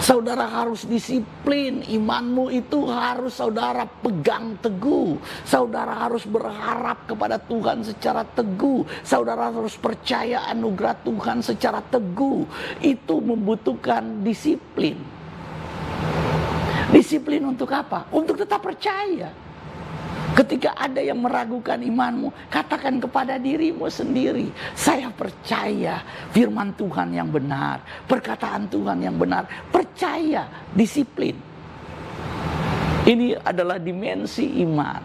Saudara harus disiplin, imanmu itu harus saudara pegang teguh. Saudara harus berharap kepada Tuhan secara teguh. Saudara harus percaya anugerah Tuhan secara teguh. Itu membutuhkan disiplin. Disiplin untuk apa? Untuk tetap percaya. Ketika ada yang meragukan imanmu, katakan kepada dirimu sendiri, saya percaya firman Tuhan yang benar, perkataan Tuhan yang benar. Percaya, disiplin. Ini adalah dimensi iman.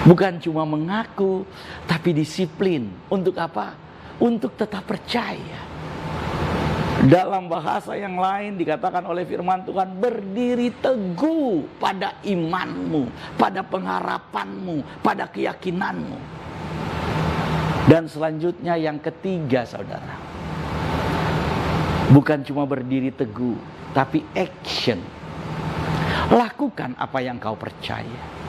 Bukan cuma mengaku, tapi disiplin. Untuk apa? Untuk tetap percaya. Dalam bahasa yang lain dikatakan oleh firman Tuhan, berdiri teguh pada imanmu, pada pengharapanmu, pada keyakinanmu. Dan selanjutnya yang ketiga, saudara, bukan cuma berdiri teguh, tapi action. Lakukan apa yang kau percaya.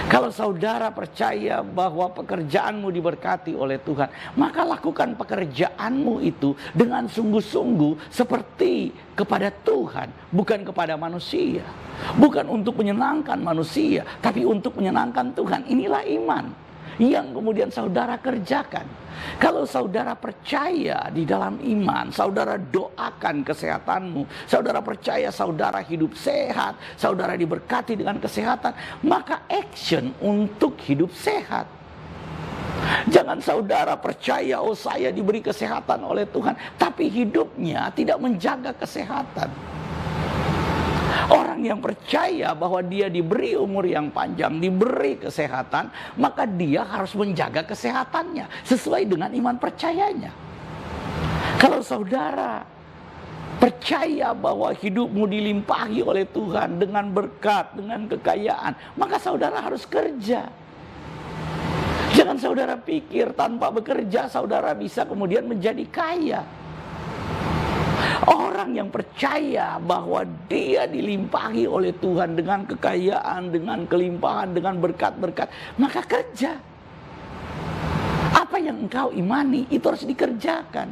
Kalau saudara percaya bahwa pekerjaanmu diberkati oleh Tuhan, maka lakukan pekerjaanmu itu dengan sungguh-sungguh seperti kepada Tuhan, bukan kepada manusia. Bukan untuk menyenangkan manusia, tapi untuk menyenangkan Tuhan. Inilah iman yang kemudian saudara kerjakan. Kalau saudara percaya di dalam iman, saudara doakan kesehatanmu, saudara percaya saudara hidup sehat, saudara diberkati dengan kesehatan, maka action untuk hidup sehat. Jangan saudara percaya, oh saya diberi kesehatan oleh Tuhan, tapi hidupnya tidak menjaga kesehatan. Orang yang percaya bahwa dia diberi umur yang panjang, diberi kesehatan, maka dia harus menjaga kesehatannya sesuai dengan iman percayanya. Kalau saudara percaya bahwa hidupmu dilimpahi oleh Tuhan dengan berkat, dengan kekayaan, maka saudara harus kerja. Jangan saudara pikir tanpa bekerja saudara bisa kemudian menjadi kaya. Orang yang percaya bahwa dia dilimpahi oleh Tuhan dengan kekayaan, dengan kelimpahan, dengan berkat-berkat, maka kerja. Apa yang engkau imani itu harus dikerjakan.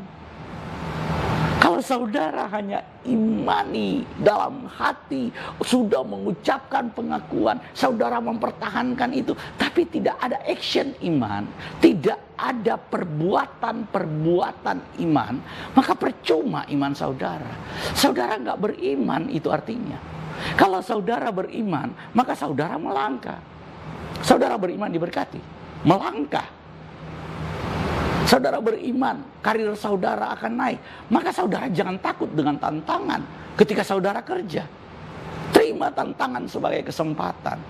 Kalau saudara hanya imani dalam hati, sudah mengucapkan pengakuan, saudara mempertahankan itu, tapi tidak ada action iman, tidak ada perbuatan-perbuatan iman, maka percuma iman saudara. Saudara nggak beriman, itu artinya. Kalau saudara beriman, maka saudara melangkah. Saudara beriman diberkati, melangkah. Saudara beriman, karir saudara akan naik, maka saudara jangan takut dengan tantangan ketika saudara kerja. Terima tantangan sebagai kesempatan.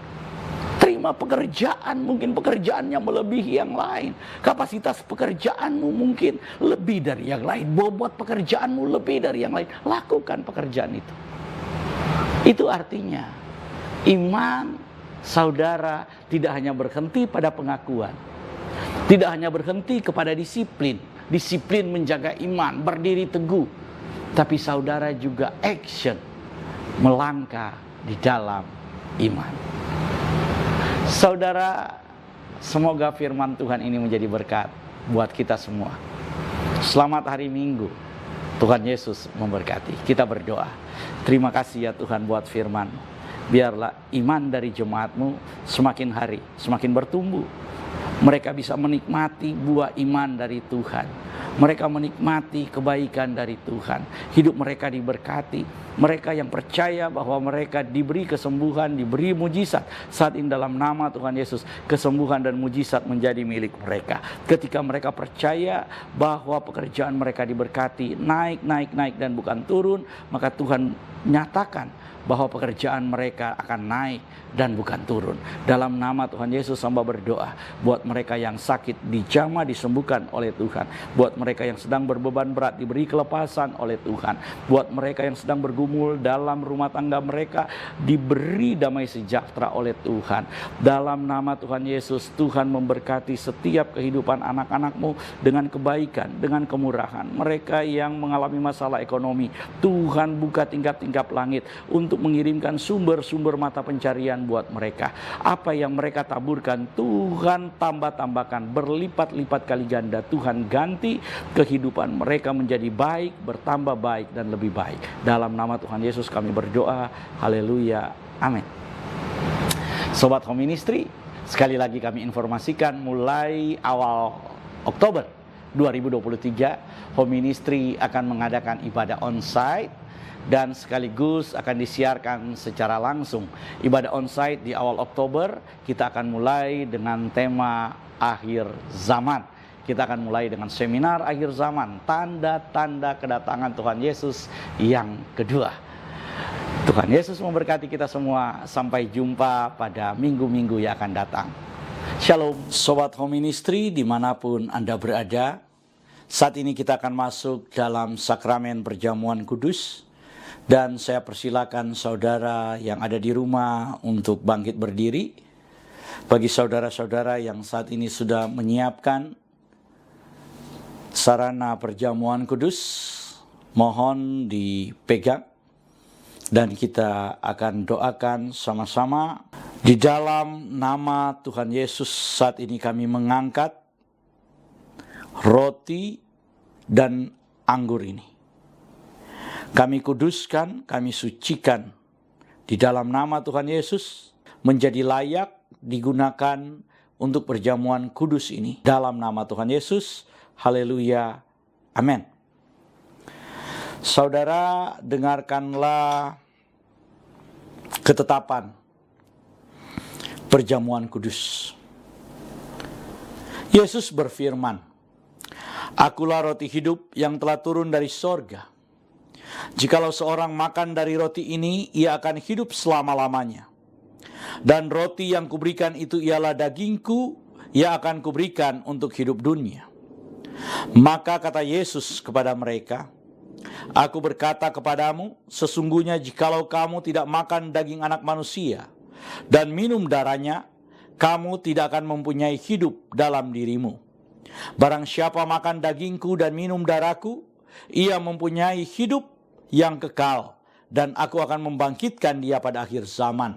Terima pekerjaan, mungkin pekerjaannya melebihi yang lain. Kapasitas pekerjaanmu mungkin lebih dari yang lain. Bobot pekerjaanmu lebih dari yang lain. Lakukan pekerjaan itu. Itu artinya iman saudara tidak hanya berhenti pada pengakuan. Tidak hanya berhenti kepada disiplin. Disiplin menjaga iman, berdiri teguh. Tapi saudara juga action, melangkah di dalam iman. Saudara, semoga firman Tuhan ini menjadi berkat buat kita semua. Selamat hari Minggu. Tuhan Yesus memberkati. Kita berdoa. Terima kasih ya Tuhan buat firman. Biarlah iman dari jemaatmu semakin hari, semakin bertumbuh. Mereka bisa menikmati buah iman dari Tuhan. Mereka menikmati kebaikan dari Tuhan. Hidup mereka diberkati. Mereka yang percaya bahwa mereka diberi kesembuhan, diberi mujizat. Saat ini dalam nama Tuhan Yesus, kesembuhan dan mujizat menjadi milik mereka. Ketika mereka percaya bahwa pekerjaan mereka diberkati, naik dan bukan turun, maka Tuhan nyatakan bahwa pekerjaan mereka akan naik dan bukan turun. Dalam nama Tuhan Yesus hamba berdoa buat mereka yang sakit dijamah disembuhkan oleh Tuhan. Buat mereka yang sedang berbeban berat diberi kelepasan oleh Tuhan. Buat mereka yang sedang bergumul dalam rumah tangga mereka diberi damai sejahtera oleh Tuhan. Dalam nama Tuhan Yesus, Tuhan memberkati setiap kehidupan anak-anak-Mu dengan kebaikan, dengan kemurahan. Mereka yang mengalami masalah ekonomi, Tuhan buka tingkap-tingkap langit untuk mengirimkan sumber-sumber mata pencarian buat mereka. Apa yang mereka taburkan, Tuhan tambah-tambahkan berlipat-lipat kali ganda. Tuhan ganti kehidupan mereka menjadi baik, bertambah baik dan lebih baik. Dalam nama Tuhan Yesus kami berdoa. Haleluya. Amin. Sobat Home Ministry, sekali lagi kami informasikan mulai awal Oktober 2023 Home Ministry akan mengadakan ibadah onsite dan sekaligus akan disiarkan secara langsung. Ibadah onsite di awal Oktober kita akan mulai dengan tema akhir zaman. Kita akan mulai dengan seminar akhir zaman, tanda-tanda kedatangan Tuhan Yesus yang kedua. Tuhan Yesus memberkati kita semua. Sampai jumpa pada minggu-minggu yang akan datang. Shalom, Sobat Home Ministry dimanapun Anda berada. Saat ini kita akan masuk dalam sakramen perjamuan kudus. Dan saya persilakan saudara yang ada di rumah untuk bangkit berdiri. Bagi saudara-saudara yang saat ini sudah menyiapkan sarana perjamuan kudus, mohon dipegang. Dan kita akan doakan sama-sama. Di dalam nama Tuhan Yesus saat ini kami mengangkat roti dan anggur ini. Kami kuduskan, kami sucikan di dalam nama Tuhan Yesus menjadi layak digunakan untuk perjamuan kudus ini. Dalam nama Tuhan Yesus, haleluya, amin. Saudara, dengarkanlah ketetapan perjamuan kudus. Yesus berfirman, "Akulah roti hidup yang telah turun dari sorga. Jikalau seorang makan dari roti ini, ia akan hidup selama-lamanya. Dan roti yang kuberikan itu ialah dagingku, ia akan kuberikan untuk hidup dunia." Maka kata Yesus kepada mereka, "Aku berkata kepadamu, sesungguhnya jikalau kamu tidak makan daging anak manusia dan minum darahnya, kamu tidak akan mempunyai hidup dalam dirimu. Barang siapa makan dagingku dan minum darahku, ia mempunyai hidup yang kekal, dan aku akan membangkitkan dia pada akhir zaman.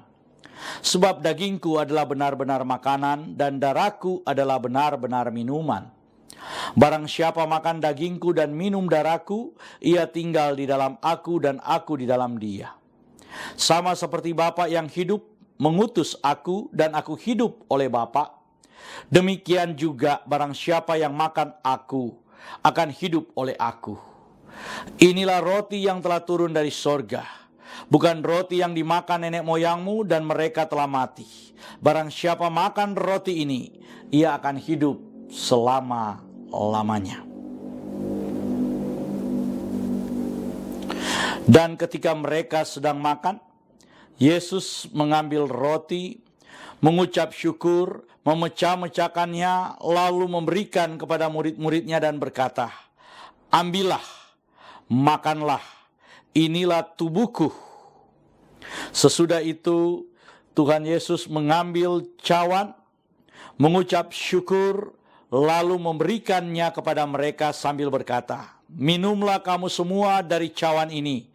Sebab dagingku adalah benar-benar makanan, dan darahku adalah benar-benar minuman. Barang siapa makan dagingku dan minum darahku, ia tinggal di dalam aku dan aku di dalam dia. Sama seperti Bapa yang hidup mengutus aku dan aku hidup oleh Bapa, demikian juga barang siapa yang makan aku akan hidup oleh aku. Inilah roti yang telah turun dari sorga, bukan roti yang dimakan nenek moyangmu dan mereka telah mati. Barang siapa makan roti ini, ia akan hidup selama-lamanya." Dan ketika mereka sedang makan, Yesus mengambil roti, mengucap syukur, memecah-mecahkannya, lalu memberikan kepada murid-muridnya dan berkata, "Ambillah, makanlah, inilah tubuhku." Sesudah itu Tuhan Yesus mengambil cawan, mengucap syukur, lalu memberikannya kepada mereka sambil berkata, "Minumlah kamu semua dari cawan ini,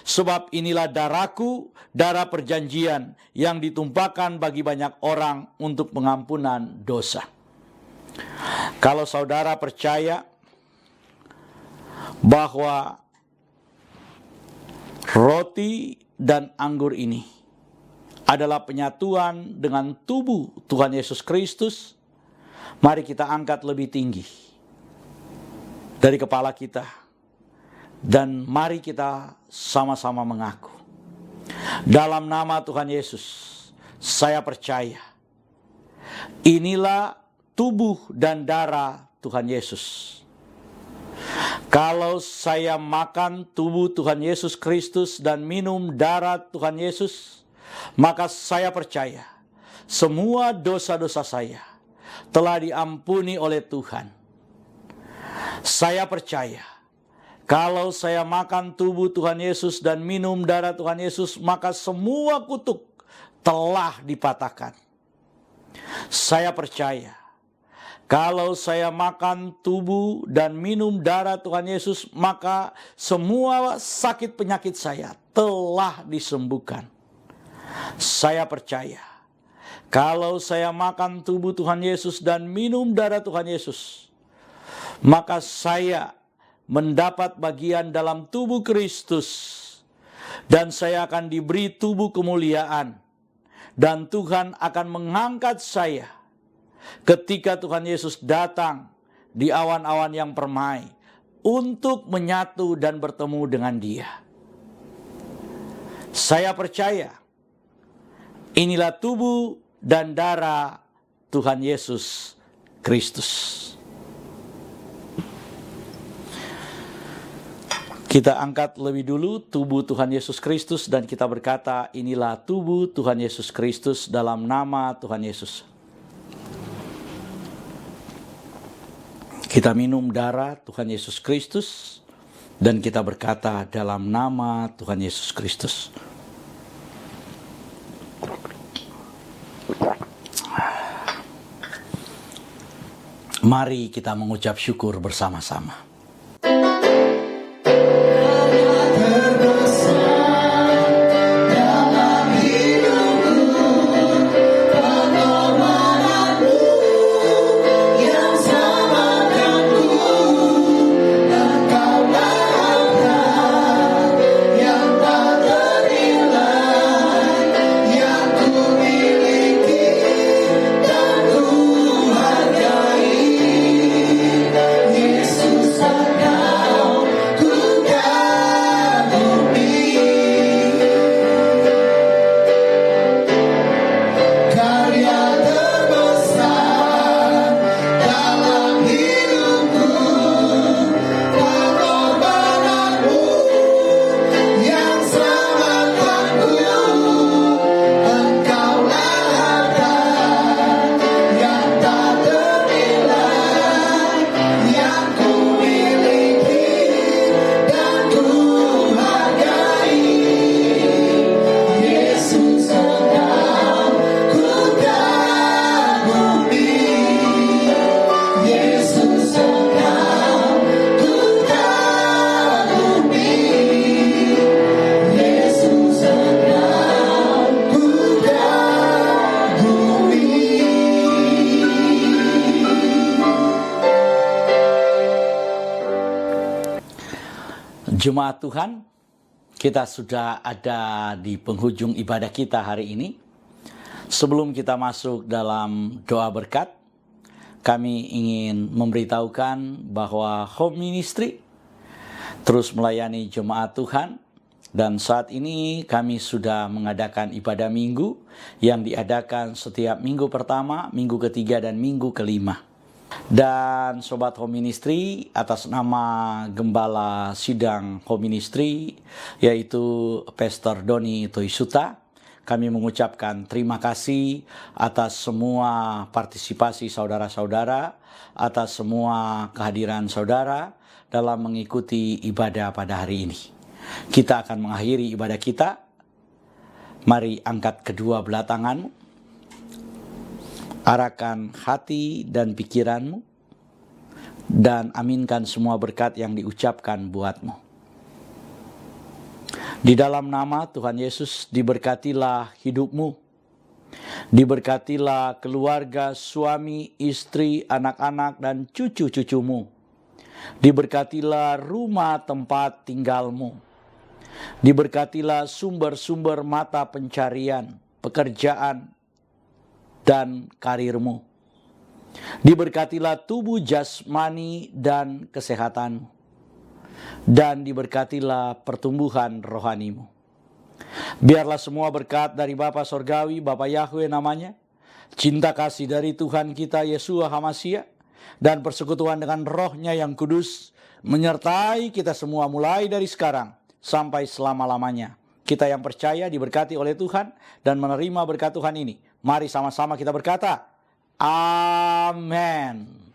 sebab inilah darahku, darah perjanjian yang ditumpahkan bagi banyak orang untuk pengampunan dosa." Kalau saudara percaya bahwa roti dan anggur ini adalah penyatuan dengan tubuh Tuhan Yesus Kristus, mari kita angkat lebih tinggi dari kepala kita, dan mari kita sama-sama mengaku, dalam nama Tuhan Yesus, saya percaya inilah tubuh dan darah Tuhan Yesus. Kalau saya makan tubuh Tuhan Yesus Kristus dan minum darah Tuhan Yesus, maka saya percaya semua dosa-dosa saya telah diampuni oleh Tuhan. Saya percaya, kalau saya makan tubuh Tuhan Yesus dan minum darah Tuhan Yesus, maka semua kutuk telah dipatahkan. Saya percaya, kalau saya makan tubuh dan minum darah Tuhan Yesus, maka semua sakit penyakit saya telah disembuhkan. Saya percaya, kalau saya makan tubuh Tuhan Yesus dan minum darah Tuhan Yesus, maka saya mendapat bagian dalam tubuh Kristus, dan saya akan diberi tubuh kemuliaan, dan Tuhan akan mengangkat saya ketika Tuhan Yesus datang di awan-awan yang permai untuk menyatu dan bertemu dengan Dia. Saya percaya inilah tubuh dan darah Tuhan Yesus Kristus. Kita angkat lebih dulu tubuh Tuhan Yesus Kristus dan kita berkata, inilah tubuh Tuhan Yesus Kristus dalam nama Tuhan Yesus. Kita minum darah Tuhan Yesus Kristus dan kita berkata dalam nama Tuhan Yesus Kristus. Mari kita mengucap syukur bersama-sama. Jemaat Tuhan, kita sudah ada di penghujung ibadah kita hari ini. Sebelum kita masuk dalam doa berkat, kami ingin memberitahukan bahwa Home Ministry terus melayani jemaat Tuhan. Dan saat ini kami sudah mengadakan ibadah minggu yang diadakan setiap minggu pertama, minggu ketiga, dan minggu kelima. Dan Sobat Home Ministry, atas nama Gembala Sidang Home Ministry, yaitu Pastor Doni Toisuta, kami mengucapkan terima kasih atas semua partisipasi saudara-saudara, atas semua kehadiran saudara dalam mengikuti ibadah pada hari ini. Kita akan mengakhiri ibadah kita. Mari angkat kedua belah tanganmu. Arahkan hati dan pikiranmu dan aminkan semua berkat yang diucapkan buatmu. Di dalam nama Tuhan Yesus, diberkatilah hidupmu, diberkatilah keluarga, suami, istri, anak-anak, dan cucu-cucumu. Diberkatilah rumah tempat tinggalmu. Diberkatilah sumber-sumber mata pencarian, pekerjaan, dan karirmu. Diberkatilah tubuh jasmani dan kesehatanmu. Dan diberkatilah pertumbuhan rohanimu. Biarlah semua berkat dari Bapa Sorgawi, Bapa Yahweh namanya, cinta kasih dari Tuhan kita Yeshua HaMashiach, dan persekutuan dengan rohnya yang kudus, menyertai kita semua mulai dari sekarang sampai selama-lamanya. Kita yang percaya diberkati oleh Tuhan dan menerima berkat Tuhan ini. Mari sama-sama kita berkata, Amin.